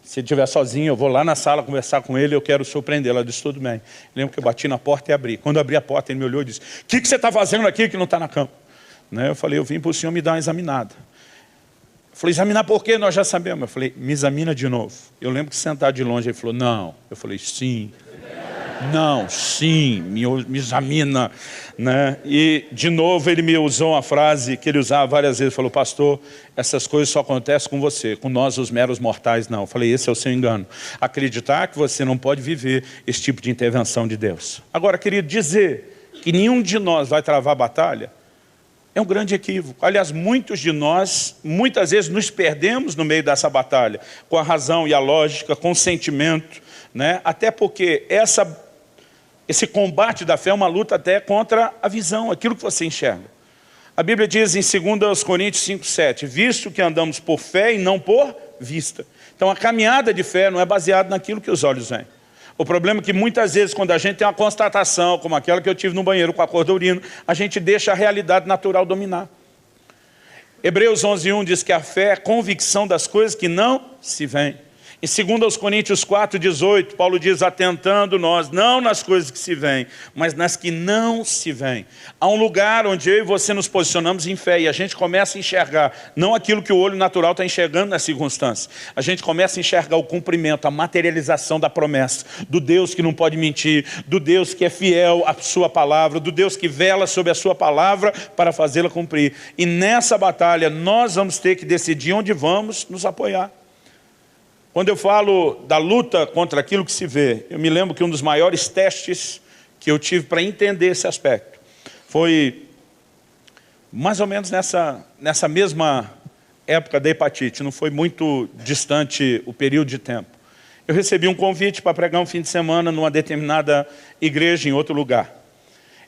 Se ele estiver sozinho, eu vou lá na sala conversar com ele, eu quero surpreendê-lo. Ela disse, tudo bem. Lembro que eu bati na porta e abri. Quando eu abri a porta, ele me olhou e disse, o que você está fazendo aqui que não está na cama? Né? Eu falei, eu vim para o senhor me dar uma examinada. Eu falei, examinar por quê? Nós já sabemos. Eu falei, me examina de novo. Eu lembro que sentado de longe, ele falou, não. Eu falei, sim. Não, sim, me examina, né? E de novo ele me usou uma frase que ele usava várias vezes, falou, pastor, essas coisas só acontecem com você, com nós os meros mortais não. Eu falei, esse é o seu engano, acreditar que você não pode viver esse tipo de intervenção de Deus. Agora, querido, dizer que nenhum de nós vai travar a batalha é um grande equívoco. Aliás, muitos de nós, muitas vezes nos perdemos no meio dessa batalha, com a razão e a lógica, com o sentimento, né? Até porque esse combate da fé é uma luta até contra a visão, aquilo que você enxerga. A Bíblia diz em 2 Coríntios 5:7, visto que andamos por fé e não por vista. Então a caminhada de fé não é baseada naquilo que os olhos veem. O problema é que muitas vezes quando a gente tem uma constatação, como aquela que eu tive no banheiro com a cor da urina, a gente deixa a realidade natural dominar. Hebreus 11:1 diz que a fé é a convicção das coisas que não se veem. Em 2 Coríntios 4:18, Paulo diz, atentando nós, não nas coisas que se veem, mas nas que não se veem. Há um lugar onde eu e você nos posicionamos em fé e a gente começa a enxergar, não aquilo que o olho natural está enxergando nas circunstâncias. A gente começa a enxergar o cumprimento, a materialização da promessa, do Deus que não pode mentir, do Deus que é fiel à sua palavra, do Deus que vela sobre a sua palavra para fazê-la cumprir. E nessa batalha nós vamos ter que decidir onde vamos nos apoiar. Quando eu falo da luta contra aquilo que se vê, eu me lembro que um dos maiores testes que eu tive para entender esse aspecto foi mais ou menos nessa mesma época da hepatite, não foi muito distante o período de tempo. Eu recebi um convite para pregar um fim de semana numa determinada igreja em outro lugar.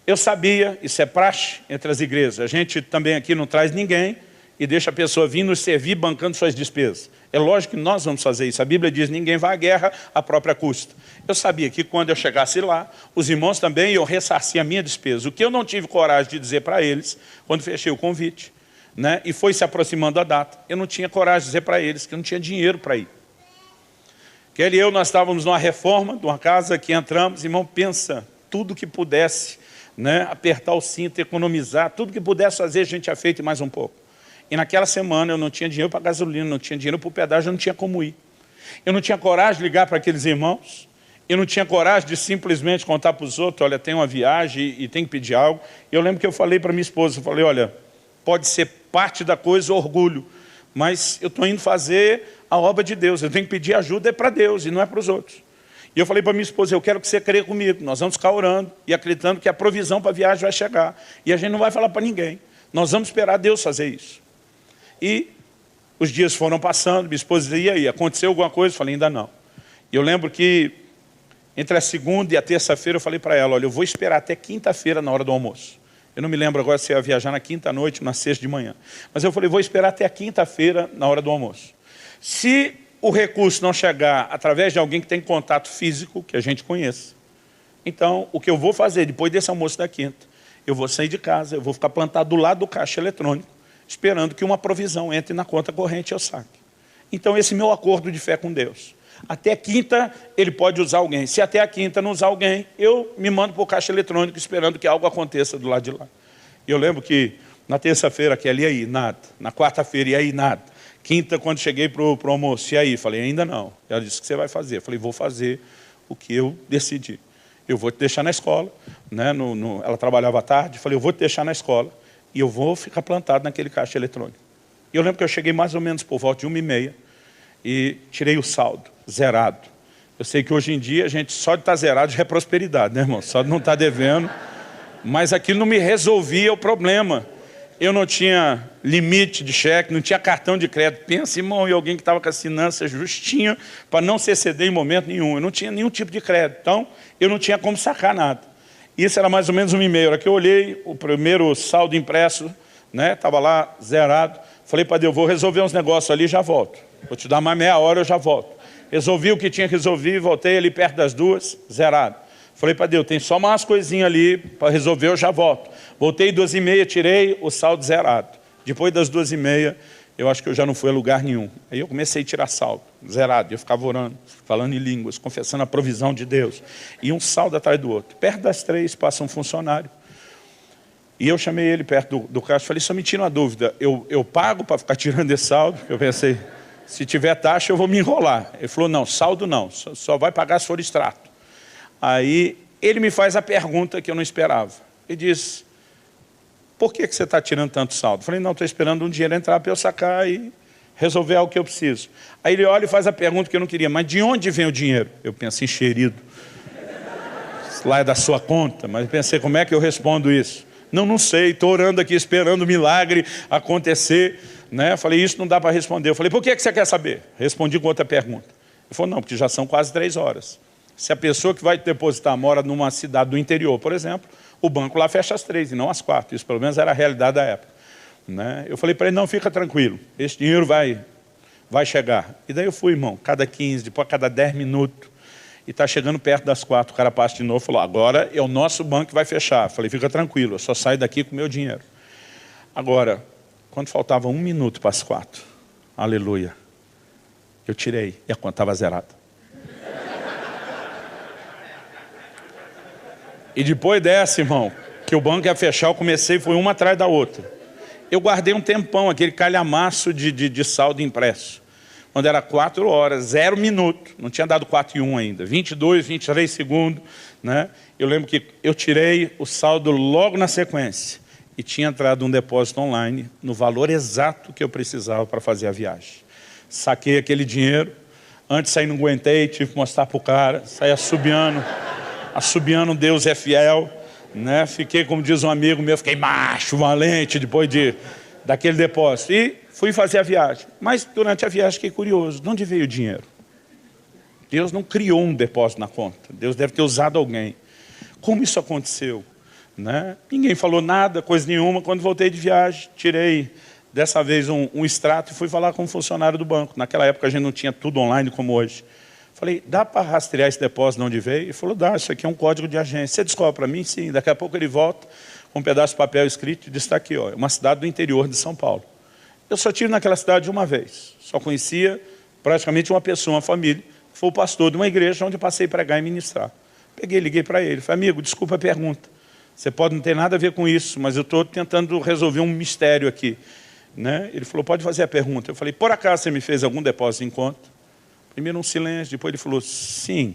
Eu sabia, isso é praxe entre as igrejas, a gente também aqui não traz ninguém e deixa a pessoa vir nos servir bancando suas despesas. É lógico que nós vamos fazer isso. A Bíblia diz, ninguém vai à guerra à própria custa. Eu sabia que quando eu chegasse lá, os irmãos também iam ressarcir a minha despesa. O que eu não tive coragem de dizer para eles, quando fechei o convite, né, e foi se aproximando a data, eu não tinha coragem de dizer para eles que eu não tinha dinheiro para ir. Kelly e eu, nós estávamos numa reforma de uma casa que entramos, irmão, pensa, tudo que pudesse, né, apertar o cinto, economizar, tudo que pudesse fazer, a gente tinha feito e mais um pouco. E naquela semana eu não tinha dinheiro para gasolina, não tinha dinheiro para o pedágio, eu não tinha como ir. Eu não tinha coragem de ligar para aqueles irmãos, eu não tinha coragem de simplesmente contar para os outros, olha, tem uma viagem e tem que pedir algo. E eu lembro que eu falei para minha esposa, eu falei, olha, pode ser parte da coisa orgulho, mas eu estou indo fazer a obra de Deus, eu tenho que pedir ajuda para Deus e não é para os outros. E eu falei para minha esposa, eu quero que você creia comigo, nós vamos ficar orando e acreditando que a provisão para a viagem vai chegar. E a gente não vai falar para ninguém, nós vamos esperar Deus fazer isso. E os dias foram passando, minha esposa dizia, e aí, aconteceu alguma coisa? Eu falei, ainda não. E eu lembro que entre a segunda e a terça-feira eu falei para ela, olha, eu vou esperar até quinta-feira na hora do almoço. Eu não me lembro agora se eu ia viajar na quinta-noite ou na sexta de manhã. Mas eu falei, vou esperar até a quinta-feira na hora do almoço. Se o recurso não chegar através de alguém que tem contato físico, que a gente conheça, então o que eu vou fazer depois desse almoço da quinta, eu vou sair de casa, eu vou ficar plantado do lado do caixa eletrônico, esperando que uma provisão entre na conta corrente e eu saque. Então esse é meu acordo de fé com Deus. Até quinta ele pode usar alguém. Se até a quinta não usar alguém, eu me mando para o caixa eletrônico esperando que algo aconteça do lado de lá. E eu lembro que na terça-feira, que ali ia ir, nada. Na quarta-feira ia ir, nada. Quinta, quando cheguei para o almoço, e aí? Falei, ainda não. Ela disse, o que você vai fazer? Eu falei, vou fazer o que eu decidi. Eu vou te deixar na escola. Né? Ela trabalhava à tarde. Falei, eu vou te deixar na escola e eu vou ficar plantado naquele caixa eletrônico. E eu lembro que eu cheguei mais ou menos por volta de 1h30 e tirei o saldo, zerado. Eu sei que hoje em dia a gente só de estar zerado já é prosperidade, né, irmão? Só de não estar devendo. Mas aquilo não me resolvia o problema. Eu não tinha limite de cheque, não tinha cartão de crédito. Pensa, irmão, em alguém que estava com as finanças justinha para não se exceder em momento nenhum. Eu não tinha nenhum tipo de crédito, então eu não tinha como sacar nada. Isso era mais ou menos 1h30. A hora que eu olhei, o primeiro saldo impresso, né, estava lá zerado. Falei para Deus, vou resolver uns negócios ali e já volto. Vou te dar mais meia hora, eu já volto. Resolvi o que tinha que resolver, voltei ali perto das 2, zerado. Falei para Deus, tem só umas coisinhas ali para resolver, eu já volto. Voltei 2h30, tirei o saldo zerado. Depois das 2h30, eu acho que eu já não fui a lugar nenhum. Aí eu comecei a tirar saldo, zerado. Eu ficava orando, falando em línguas, confessando a provisão de Deus. E um saldo atrás do outro. Perto das 3, passa um funcionário. E eu chamei ele perto do caixa e falei, só me tira uma dúvida, eu pago para ficar tirando esse saldo? Eu pensei, se tiver taxa eu vou me enrolar. Ele falou, não, saldo não, só vai pagar se for extrato. Aí ele me faz a pergunta que eu não esperava. Ele diz, por que você está tirando tanto saldo? Eu falei, não, estou esperando um dinheiro entrar para eu sacar e resolver algo que eu preciso. Aí ele olha e faz a pergunta que eu não queria, mas de onde vem o dinheiro? Eu penso, encherido. Lá é da sua conta, mas eu pensei, como é que eu respondo isso? Não sei, estou orando aqui, esperando o milagre acontecer. Né? Falei, isso não dá para responder. Eu falei, por que você quer saber? Respondi com outra pergunta. Ele falou, não, porque já são quase 3 horas. Se a pessoa que vai depositar mora numa cidade do interior, por exemplo, o banco lá fecha às 3 e não às 4. Isso pelo menos era a realidade da época. Né? Eu falei para ele, não, fica tranquilo, esse dinheiro vai chegar. E daí eu fui, irmão, cada 15, depois cada 10 minutos. E está chegando perto das 4, o cara passa de novo e falou, agora é o nosso banco que vai fechar. Eu falei, fica tranquilo, eu só saio daqui com o meu dinheiro. Agora, quando faltava 1 minuto para as 4, aleluia, eu tirei e a conta estava zerada. E depois dessa, irmão, que o banco ia fechar, eu comecei, foi uma atrás da outra. Eu guardei um tempão, aquele calhamaço de saldo impresso. Quando era 4 horas, 0 minuto, não tinha dado 4 e 1 ainda, 22, 23 segundos, né? Eu lembro que eu tirei o saldo logo na sequência e tinha entrado um depósito online no valor exato que eu precisava para fazer a viagem. Saquei aquele dinheiro, antes de sair não aguentei, tive que mostrar para o cara, saí assobiando Deus é fiel, né? Fiquei, como diz um amigo meu, fiquei macho, valente depois daquele depósito. E fui fazer a viagem. Mas durante a viagem fiquei curioso. De onde veio o dinheiro? Deus não criou um depósito na conta. Deus deve ter usado alguém. Como isso aconteceu? Né? Ninguém falou nada, coisa nenhuma. Quando voltei de viagem, tirei dessa vez um extrato e fui falar com um funcionário do banco. Naquela época a gente não tinha tudo online como hoje. Falei, dá para rastrear esse depósito de onde veio? Ele falou, dá, isso aqui é um código de agência. Você descobre para mim? Sim. Daqui a pouco ele volta com um pedaço de papel escrito e diz, está aqui, ó, uma cidade do interior de São Paulo. Eu só tive naquela cidade uma vez. Só conhecia praticamente uma pessoa, uma família. foi o pastor de uma igreja onde eu passei a pregar e ministrar. Peguei, liguei para ele, falei, amigo, desculpa a pergunta. Você pode não ter nada a ver com isso, mas eu estou tentando resolver um mistério aqui. Né? Ele falou, pode fazer a pergunta. Eu falei, por acaso você me fez algum depósito em conta? Primeiro um silêncio, depois ele falou, sim.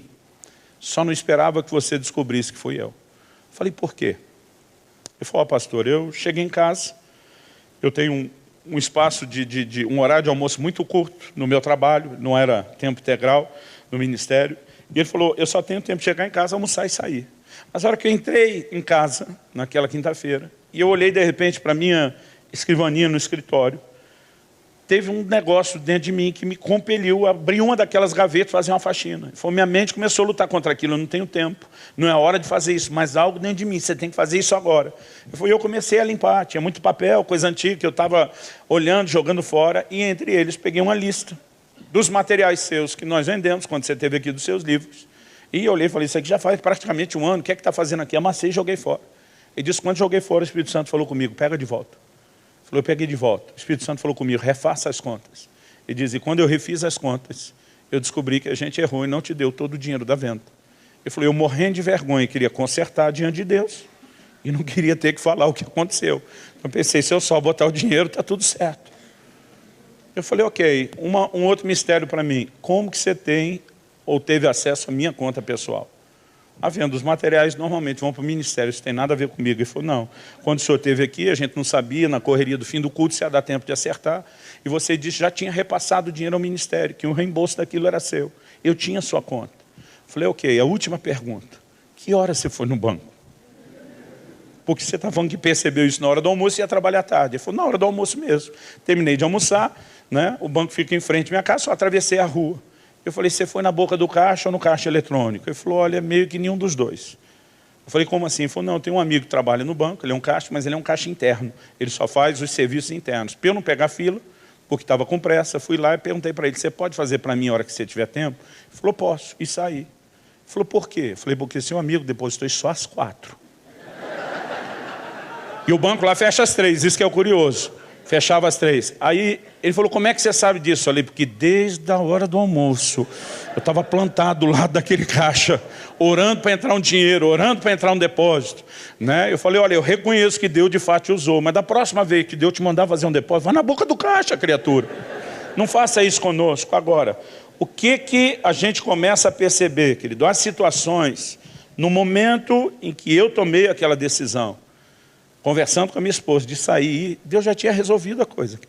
Só não esperava que você descobrisse que fui eu. Eu falei, por quê? Ele falou, pastor, eu cheguei em casa, eu tenho um espaço um horário de almoço muito curto no meu trabalho, não era tempo integral no ministério. E ele falou, eu só tenho tempo de chegar em casa, almoçar e sair. Mas a hora que eu entrei em casa, naquela quinta-feira, e eu olhei de repente para a minha escrivaninha no escritório, teve um negócio dentro de mim que me compeliu a abrir uma daquelas gavetas e fazer uma faxina. Minha mente começou a lutar contra aquilo, eu não tenho tempo, não é hora de fazer isso, mas algo dentro de mim, você tem que fazer isso agora. Eu comecei a limpar, tinha muito papel, coisa antiga, que eu estava olhando, jogando fora, e entre eles peguei uma lista dos materiais seus que nós vendemos, quando você teve aqui dos seus livros. E eu olhei e falei, isso aqui já faz praticamente um ano, o que é que está fazendo aqui? Amassei e joguei fora. Ele disse, quando joguei fora, o Espírito Santo falou comigo, pega de volta. Eu peguei de volta. O Espírito Santo falou comigo, refaça as contas. Ele diz, e quando eu refiz as contas, eu descobri que a gente errou e não te deu todo o dinheiro da venda. Ele falou, eu morrendo de vergonha, queria consertar diante de Deus. E não queria ter que falar o que aconteceu. Então pensei, se eu só botar o dinheiro, está tudo certo. Eu falei, ok, um outro mistério para mim. Como que você tem ou teve acesso à minha conta pessoal? A venda dos materiais normalmente vão para o ministério, isso tem nada a ver comigo. Ele falou, não, quando o senhor esteve aqui, a gente não sabia, na correria do fim do culto, se ia dar tempo de acertar. E você disse, já tinha repassado o dinheiro ao ministério, que o reembolso daquilo era seu. Eu tinha a sua conta. Falei, ok, a última pergunta. Que hora você foi no banco? Porque você está falando que percebeu isso na hora do almoço e ia trabalhar à tarde. Ele falou, na hora do almoço mesmo. Terminei de almoçar, né? O banco fica em frente à minha casa, só atravessei a rua. Eu falei, você foi na boca do caixa ou no caixa eletrônico? Ele falou, olha, meio que nenhum dos dois. Eu falei, como assim? Ele falou, não, eu tenho um amigo que trabalha no banco, ele é um caixa, mas ele é um caixa interno. Ele só faz os serviços internos. Para eu não pegar fila, porque estava com pressa, fui lá e perguntei para ele, você pode fazer para mim a hora que você tiver tempo? Ele falou, posso. E saí. Ele falou, por quê? Eu falei, porque seu amigo depositou só às 4. E o banco lá fecha às 3, isso que é o curioso. Fechava às 3. Aí ele falou, como é que você sabe disso? Eu falei, porque desde a hora do almoço, eu estava plantado do lado daquele caixa, orando para entrar um dinheiro, orando para entrar um depósito. Né? Eu falei, olha, eu reconheço que Deus de fato te usou, mas da próxima vez que Deus te mandar fazer um depósito, vai na boca do caixa, criatura. Não faça isso conosco. Agora, o que a gente começa a perceber, querido? As situações, no momento em que eu tomei aquela decisão, conversando com a minha esposa, de sair, Deus já tinha resolvido a coisa.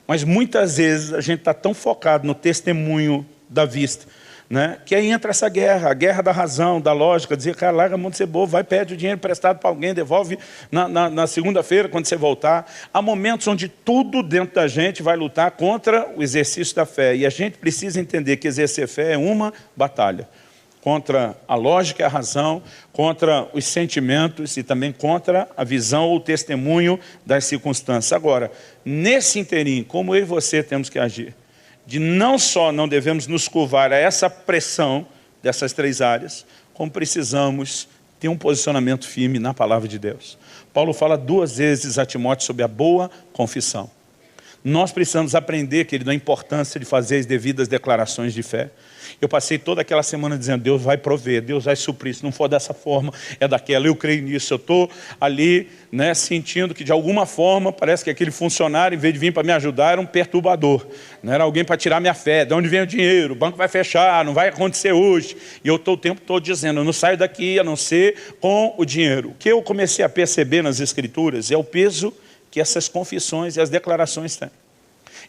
Mas muitas vezes a gente está tão focado no testemunho da vista, né, que aí entra essa guerra, a guerra da razão, da lógica, dizer, cara, larga a mão de ser bobo, vai, pede o dinheiro emprestado para alguém, devolve na segunda-feira, quando você voltar. Há momentos onde tudo dentro da gente vai lutar contra o exercício da fé. E a gente precisa entender que exercer fé é uma batalha. Contra a lógica e a razão, contra os sentimentos e também contra a visão ou o testemunho das circunstâncias. Agora, nesse inteirinho, como eu e você temos que agir? De não só não devemos nos curvar a essa pressão dessas 3 áreas, como precisamos ter um posicionamento firme na palavra de Deus. Paulo fala 2 vezes a Timóteo sobre a boa confissão. Nós precisamos aprender, querido, a importância de fazer as devidas declarações de fé. Eu passei toda aquela semana dizendo, Deus vai prover, Deus vai suprir, se não for dessa forma, é daquela, eu creio nisso. Eu estou ali, né, sentindo que de alguma forma, parece que aquele funcionário, em vez de vir para me ajudar, era um perturbador. Não era alguém para tirar minha fé, de onde vem o dinheiro, o banco vai fechar, não vai acontecer hoje. E eu estou o tempo todo dizendo, eu não saio daqui a não ser com o dinheiro. O que eu comecei a perceber nas Escrituras é o peso que essas confissões e as declarações têm.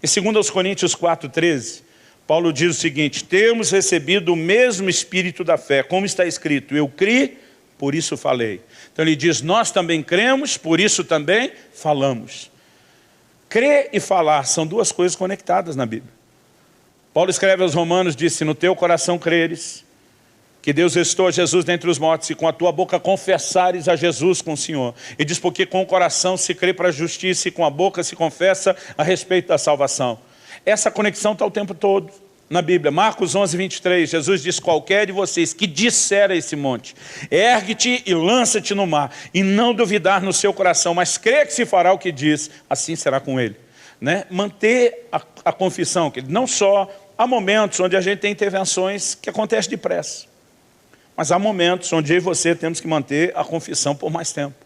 Em 2 Coríntios 4,13, Paulo diz o seguinte, temos recebido o mesmo espírito da fé, como está escrito, eu criei, por isso falei. Então ele diz, nós também cremos, por isso também falamos. Crer e falar são 2 coisas conectadas na Bíblia. Paulo escreve aos Romanos, diz, se no teu coração creres, que Deus ressuscitou a Jesus dentre os mortos, e com a tua boca confessares a Jesus com o Senhor. E diz, porque com o coração se crê para a justiça, e com a boca se confessa a respeito da salvação. Essa conexão está o tempo todo na Bíblia. Marcos 11, 23, Jesus diz, qualquer de vocês que disser a esse monte, ergue-te e lança-te no mar, e não duvidar no seu coração, mas crê que se fará o que diz, assim será com ele. Né? Manter a confissão, que não só Há momentos onde a gente tem intervenções que acontecem depressa. Mas há momentos onde eu e você temos que manter a confissão por mais tempo.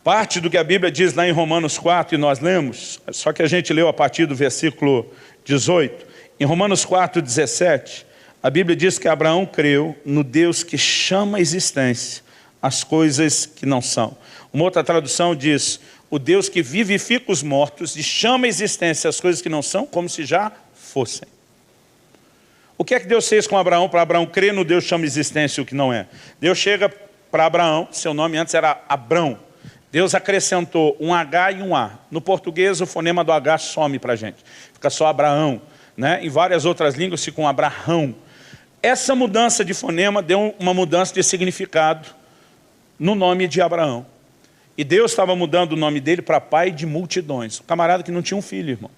Parte do que a Bíblia diz lá em Romanos 4, e nós lemos, só que a gente leu a partir do versículo 18. Em Romanos 4, 17, a Bíblia diz que Abraão creu no Deus que chama à existência as coisas que não são. Uma outra tradução diz, o Deus que vivifica os mortos e chama à existência as coisas que não são, como se já fossem. O que é que Deus fez com Abraão, para Abraão crer no Deus que chama à existência o que não é? Deus chega para Abraão, seu nome antes era Abrão. Deus acrescentou um H e um A. No português, o fonema do H some para a gente. Fica só Abraão. Né? Em várias outras línguas fica um Abraão. Essa mudança de fonema deu uma mudança de significado no nome de Abraão. E Deus estava mudando o nome dele para pai de multidões. O camarada que não tinha um filho, irmão.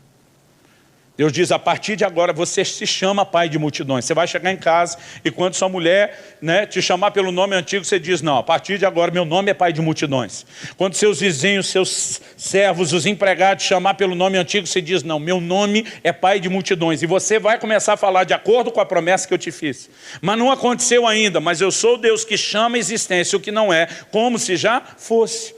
Deus diz, a partir de agora você se chama pai de multidões. Você vai chegar em casa e quando sua mulher, né, te chamar pelo nome antigo, você diz, não, a partir de agora meu nome é pai de multidões. Quando seus vizinhos, seus servos, os empregados te chamar pelo nome antigo, você diz, não, meu nome é pai de multidões. E você vai começar a falar de acordo com a promessa que eu te fiz. Mas não aconteceu ainda, mas eu sou o Deus que chama a existência o que não é, como se já fosse.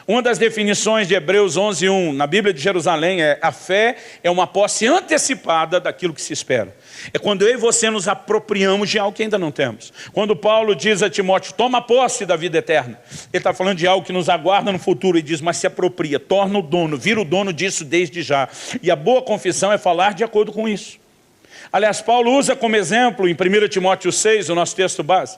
Uma das definições de Hebreus 11:1, na Bíblia de Jerusalém, é a fé é uma posse antecipada daquilo que se espera. É quando eu e você nos apropriamos de algo que ainda não temos. Quando Paulo diz a Timóteo, toma posse da vida eterna. Ele está falando de algo que nos aguarda no futuro e diz, mas se apropria, torna o dono, vira o dono disso desde já. E a boa confissão é falar de acordo com isso. Aliás, Paulo usa como exemplo, em 1 Timóteo 6, o nosso texto base,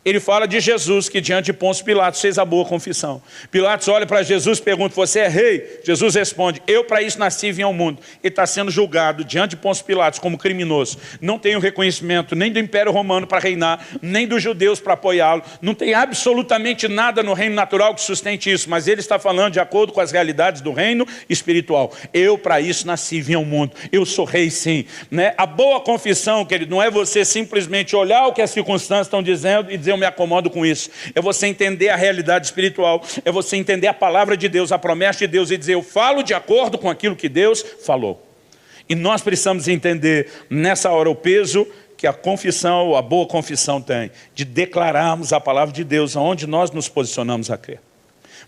ele fala de Jesus, que diante de Pôncio Pilatos fez a boa confissão. Pilatos olha para Jesus e pergunta, você é rei? Jesus responde, eu para isso nasci e vim ao mundo. Ele está sendo julgado diante de Pôncio Pilatos como criminoso. Não tem o reconhecimento nem do Império Romano para reinar, nem dos judeus para apoiá-lo. Não tem absolutamente nada no reino natural que sustente isso, mas ele está falando de acordo com as realidades do reino espiritual. Eu para isso nasci e vim ao mundo. Eu sou rei sim. Né? A boa confissão, querido, não é você simplesmente olhar o que as circunstâncias estão dizendo e dizer, eu me acomodo com isso. É você entender a realidade espiritual, é você entender a palavra de Deus, a promessa de Deus e dizer, eu falo de acordo com aquilo que Deus falou. E nós precisamos entender nessa hora o peso que a confissão, a boa confissão tem, de declararmos a palavra de Deus, aonde nós nos posicionamos a crer.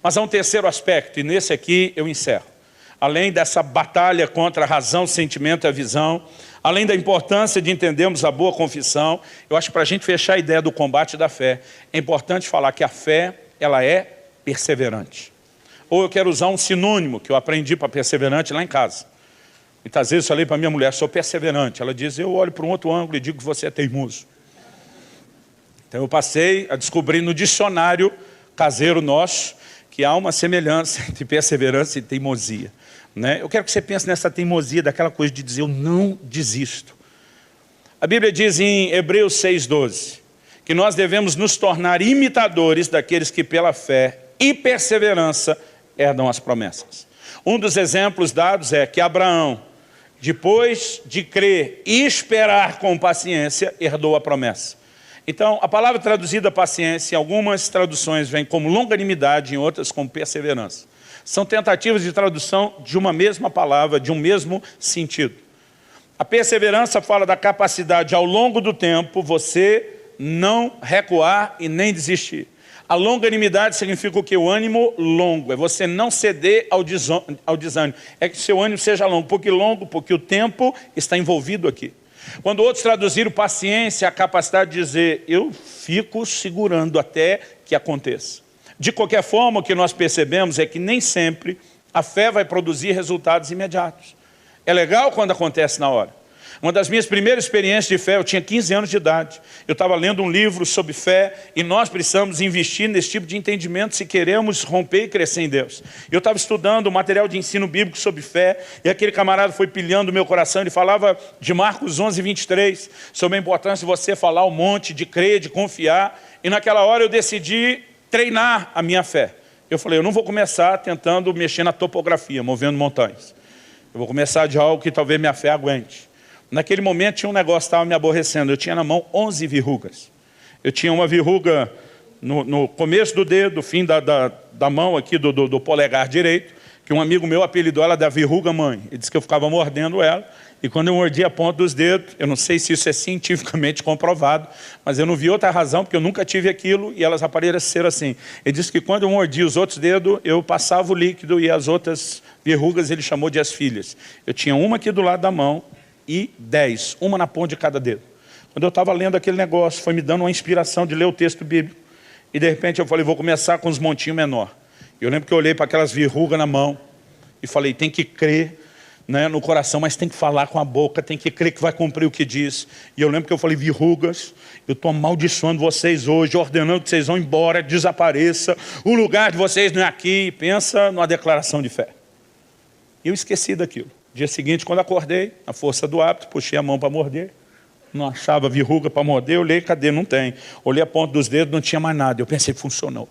Mas há um terceiro aspecto, e nesse aqui eu encerro. Além dessa batalha contra a razão, o sentimento e a visão, além da importância de entendermos a boa confissão, eu acho que para a gente fechar a ideia do combate da fé, é importante falar que a fé, ela é perseverante. Ou eu quero usar um sinônimo que eu aprendi para perseverante lá em casa. Muitas vezes eu falei para minha mulher, sou perseverante. Ela diz, eu olho para um outro ângulo e digo que você é teimoso. Então eu passei a descobrir no dicionário caseiro nosso, que há uma semelhança entre perseverança e teimosia. Né? Eu quero que você pense nessa teimosia, daquela coisa de dizer, eu não desisto. A Bíblia diz em Hebreus 6,12, que nós devemos nos tornar imitadores daqueles que pela fé e perseverança herdam as promessas. Um dos exemplos dados é que Abraão, depois de crer e esperar com paciência, herdou a promessa. Então, a palavra traduzida paciência, em algumas traduções vem como longanimidade, em outras como perseverança. São tentativas de tradução de uma mesma palavra, de um mesmo sentido. A perseverança fala da capacidade ao longo do tempo você não recuar e nem desistir. A longanimidade significa o que? O ânimo longo, é você não ceder ao desânimo. É que seu ânimo seja longo, porque o tempo está envolvido aqui. Quando outros traduziram paciência, a capacidade de dizer, eu fico segurando até que aconteça. De qualquer forma, o que nós percebemos é que nem sempre a fé vai produzir resultados imediatos. É legal quando acontece na hora. Uma das minhas primeiras experiências de fé, eu tinha 15 anos de idade. Eu estava lendo um livro sobre fé e nós precisamos investir nesse tipo de entendimento se queremos romper e crescer em Deus. Eu estava estudando o material de ensino bíblico sobre fé e aquele camarada foi pilhando o meu coração. Ele falava de Marcos 11:23, sobre a importância de você falar um monte, de crer, de confiar. E naquela hora eu decidi treinar a minha fé. Eu falei, eu não vou começar tentando mexer na topografia, movendo montanhas. Eu vou começar de algo que talvez minha fé aguente. Naquele momento tinha um negócio que estava me aborrecendo. Eu tinha na mão 11 verrugas. Eu tinha uma verruga no começo do dedo, fim da mão aqui do polegar direito. que um amigo meu apelidou ela da verruga mãe. Ele disse que eu ficava mordendo ela, e quando eu mordia a ponta dos dedos, eu não sei se isso é cientificamente comprovado, mas eu não vi outra razão, porque eu nunca tive aquilo, e elas apareceram assim. Ele disse que quando eu mordia os outros dedos, eu passava o líquido, e as outras verrugas ele chamou de as filhas. Eu tinha uma aqui do lado da mão, e 10, uma na ponta de cada dedo. Quando eu estava lendo aquele negócio, foi me dando uma inspiração de ler o texto bíblico, e de repente eu falei, vou começar com os montinhos menor. Eu lembro que eu olhei para aquelas verrugas na mão, e falei, tem que crer, né, no coração, mas tem que falar com a boca, tem que crer que vai cumprir o que diz. E eu lembro que eu falei, verrugas, eu estou amaldiçoando vocês hoje, ordenando que vocês vão embora, desapareça, o lugar de vocês não é aqui. Pensa numa declaração de fé. E eu esqueci daquilo. Dia seguinte, quando acordei, na força do hábito, puxei a mão para morder, não achava verruga para morder, eu olhei, cadê? Não tem. Olhei a ponta dos dedos, não tinha mais nada. Eu pensei, funcionou.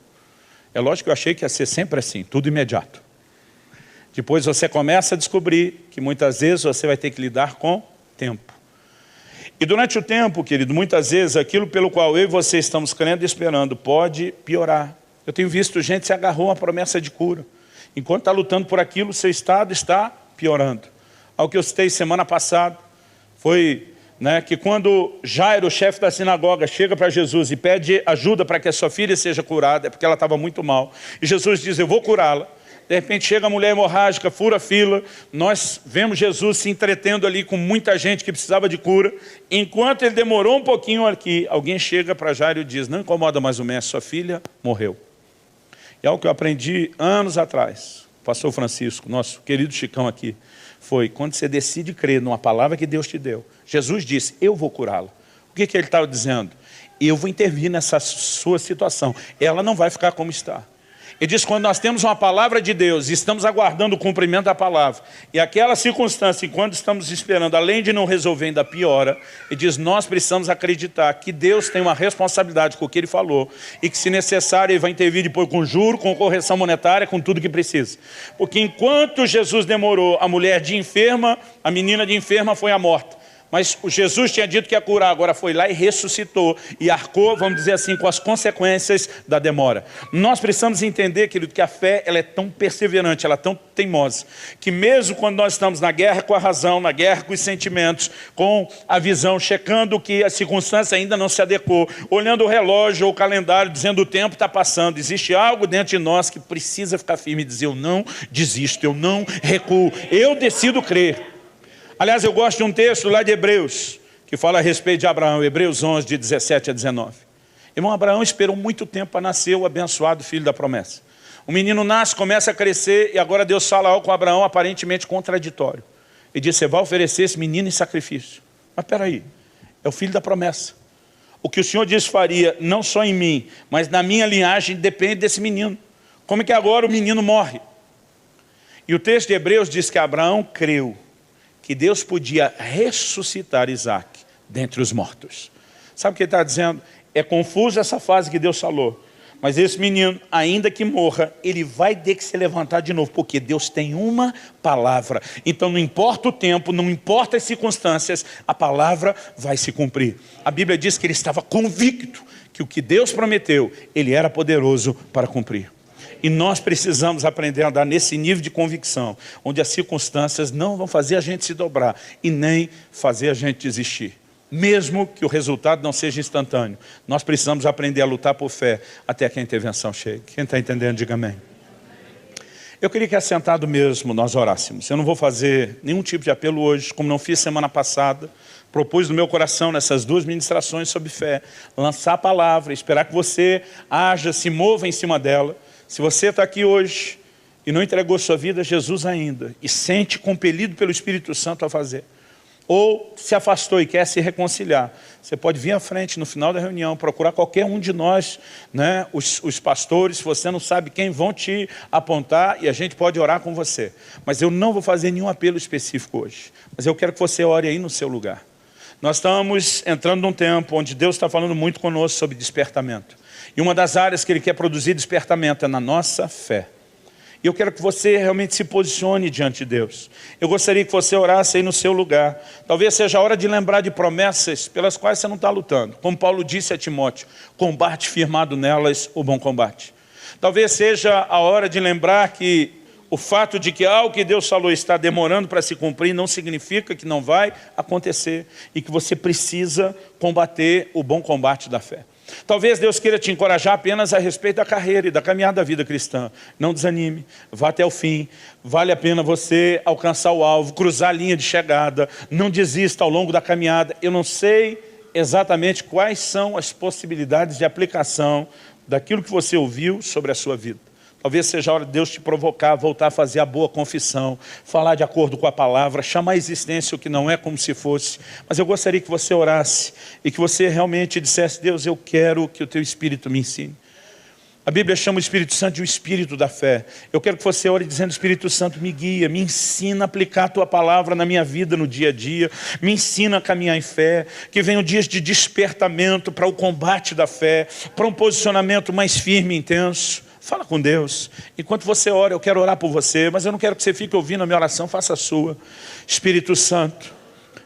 É lógico que eu achei que ia ser sempre assim, tudo imediato. Depois você começa a descobrir que muitas vezes você vai ter que lidar com tempo. E durante o tempo, querido, muitas vezes aquilo pelo qual eu e você estamos crendo e esperando pode piorar. Eu tenho visto gente que se agarrou a uma promessa de cura. Enquanto está lutando por aquilo, seu estado está piorando. Ao que eu citei semana passada, foi que quando Jairo, o chefe da sinagoga, chega para Jesus e pede ajuda para que a sua filha seja curada, é porque ela estava muito mal. E Jesus diz, eu vou curá-la. De repente chega a mulher hemorrágica, fura a fila, nós vemos Jesus se entretendo ali com muita gente que precisava de cura. Enquanto ele demorou um pouquinho aqui, alguém chega para Jairo e diz, não incomoda mais o mestre, sua filha morreu. E algo que eu aprendi anos atrás, o pastor Francisco, nosso querido Chicão aqui, foi quando você decide crer numa palavra que Deus te deu. Jesus disse, eu vou curá-la. O que ele estava dizendo? Eu vou intervir nessa sua situação. Ela não vai ficar como está. Ele diz, quando nós temos uma palavra de Deus e estamos aguardando o cumprimento da palavra, e aquela circunstância, enquanto estamos esperando, além de não resolver, ainda piora, ele diz, nós precisamos acreditar que Deus tem uma responsabilidade com o que Ele falou, e que se necessário Ele vai intervir depois com juro, com correção monetária, com tudo que precisa. Porque enquanto Jesus demorou, a mulher de enferma, a menina de enferma foi a morta. Mas o Jesus tinha dito que ia curar, agora foi lá e ressuscitou, e arcou, vamos dizer assim, com as consequências da demora. Nós precisamos entender, querido, que a fé ela é tão perseverante, ela é tão teimosa, que mesmo quando nós estamos na guerra com a razão, na guerra com os sentimentos, com a visão, checando que a circunstância ainda não se adequou, olhando o relógio ou o calendário, dizendo o tempo está passando, existe algo dentro de nós que precisa ficar firme e dizer, eu não desisto, eu não recuo, eu decido crer. Aliás, eu gosto de um texto lá de Hebreus, que fala a respeito de Abraão, Hebreus 11, de 17 a 19. Irmão, Abraão esperou muito tempo para nascer o abençoado filho da promessa. O menino nasce, começa a crescer, e agora Deus fala algo com Abraão aparentemente contraditório. Ele diz, você vai oferecer esse menino em sacrifício. Mas espera aí, é o filho da promessa. O que o Senhor diz faria, não só em mim, mas na minha linhagem, depende desse menino. Como é que agora o menino morre? E o texto de Hebreus diz que Abraão creu que Deus podia ressuscitar Isaac dentre os mortos. Sabe o que ele está dizendo? É confuso essa fase que Deus falou. Mas esse menino, ainda que morra, ele vai ter que se levantar de novo, porque Deus tem uma palavra. Então não importa o tempo, não importa as circunstâncias, a palavra vai se cumprir. A Bíblia diz que ele estava convicto que o que Deus prometeu, ele era poderoso para cumprir. E nós precisamos aprender a andar nesse nível de convicção, onde as circunstâncias não vão fazer a gente se dobrar e nem fazer a gente desistir. Mesmo que o resultado não seja instantâneo, nós precisamos aprender a lutar por fé até que a intervenção chegue. Quem está entendendo, diga amém. Eu queria que assentado mesmo nós orássemos. Eu não vou fazer nenhum tipo de apelo hoje, como não fiz semana passada. Propus no meu coração, nessas duas ministrações sobre fé, lançar a palavra, esperar que você haja, se mova em cima dela. Se você está aqui hoje e não entregou sua vida a Jesus ainda, e sente compelido pelo Espírito Santo a fazer, ou se afastou e quer se reconciliar, você pode vir à frente no final da reunião, procurar qualquer um de nós, os pastores, se você não sabe quem, vão te apontar e a gente pode orar com você. Mas eu não vou fazer nenhum apelo específico hoje, mas eu quero que você ore aí no seu lugar. Nós estamos entrando num tempo onde Deus está falando muito conosco sobre despertamento. E uma das áreas que Ele quer produzir despertamento é na nossa fé. E eu quero que você realmente se posicione diante de Deus. Eu gostaria que você orasse aí no seu lugar. Talvez seja a hora de lembrar de promessas pelas quais você não está lutando. Como Paulo disse a Timóteo, combate firmado nelas o bom combate. Talvez seja a hora de lembrar que O fato de que algo que Deus falou está demorando para se cumprir não significa que não vai acontecer e que você precisa combater o bom combate da fé. Talvez Deus queira te encorajar apenas a respeito da carreira e da caminhada da vida cristã. Não desanime, vá até o fim. Vale a pena você alcançar o alvo, cruzar a linha de chegada. Não desista ao longo da caminhada. Eu não sei exatamente quais são as possibilidades de aplicação daquilo que você ouviu sobre a sua vida. Talvez seja a hora de Deus te provocar, voltar a fazer a boa confissão, falar de acordo com a palavra, chamar a existência o que não é como se fosse. Mas eu gostaria que você orasse e que você realmente dissesse: Deus, eu quero que o teu Espírito me ensine. A Bíblia chama o Espírito Santo de um Espírito da fé. Eu quero que você ore dizendo: Espírito Santo, me guia, me ensina a aplicar a tua palavra na minha vida, no dia a dia. Me ensina a caminhar em fé. Que venham dias de despertamento para o combate da fé, para um posicionamento mais firme e intenso. Fala com Deus. Enquanto você ora, eu quero orar por você, mas eu não quero que você fique ouvindo a minha oração, faça a sua. Espírito Santo,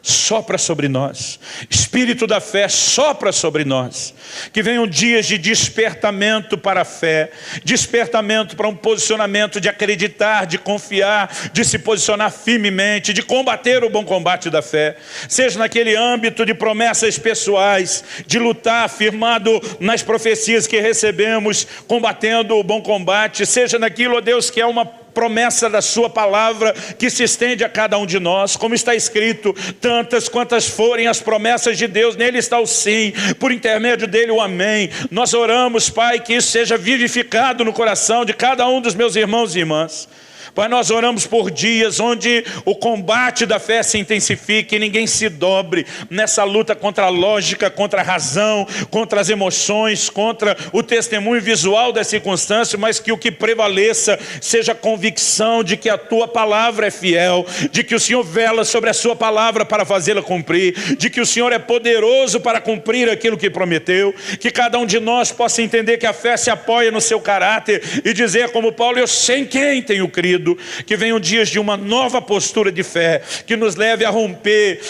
sopra sobre nós. Espírito da fé, sopra sobre nós. Que venham dias de despertamento para a fé, despertamento para um posicionamento de acreditar, de confiar, de se posicionar firmemente, de combater o bom combate da fé. Seja naquele âmbito de promessas pessoais, de lutar firmado nas profecias que recebemos, combatendo o bom combate. Seja naquilo, ó Deus, que é uma promessa da sua palavra que se estende a cada um de nós, como está escrito: tantas quantas forem as promessas de Deus, nele está o sim, por intermédio dele o amém. Nós oramos, Pai, que isso seja vivificado no coração de cada um dos meus irmãos e irmãs. Pai, nós oramos por dias onde o combate da fé se intensifique e ninguém se dobre nessa luta contra a lógica, contra a razão, contra as emoções, contra o testemunho visual das circunstâncias, mas que o que prevaleça seja a convicção de que a tua palavra é fiel, de que o Senhor vela sobre a sua palavra para fazê-la cumprir, de que o Senhor é poderoso para cumprir aquilo que prometeu. Que cada um de nós possa entender que a fé se apoia no seu caráter e dizer como Paulo: eu sei em quem tenho crido. Que venham dias de uma nova postura de fé, que nos leve a romper,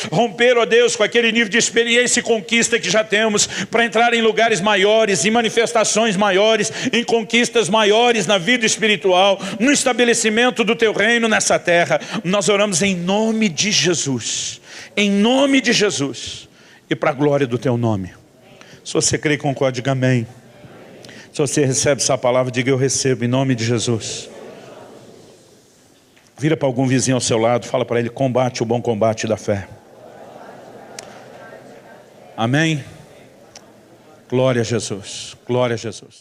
ó Deus, com aquele nível de experiência e conquista que já temos, para entrar em lugares maiores, em manifestações maiores, em conquistas maiores na vida espiritual, no estabelecimento do teu reino nessa terra. Nós oramos em nome de Jesus, em nome de Jesus, e para a glória do teu nome. Se você crê e concorda, diga amém. Se você recebe essa palavra, diga: eu recebo, em nome de Jesus. Vira para algum vizinho ao seu lado, fala para ele: combate o bom combate da fé. Amém? Glória a Jesus, glória a Jesus.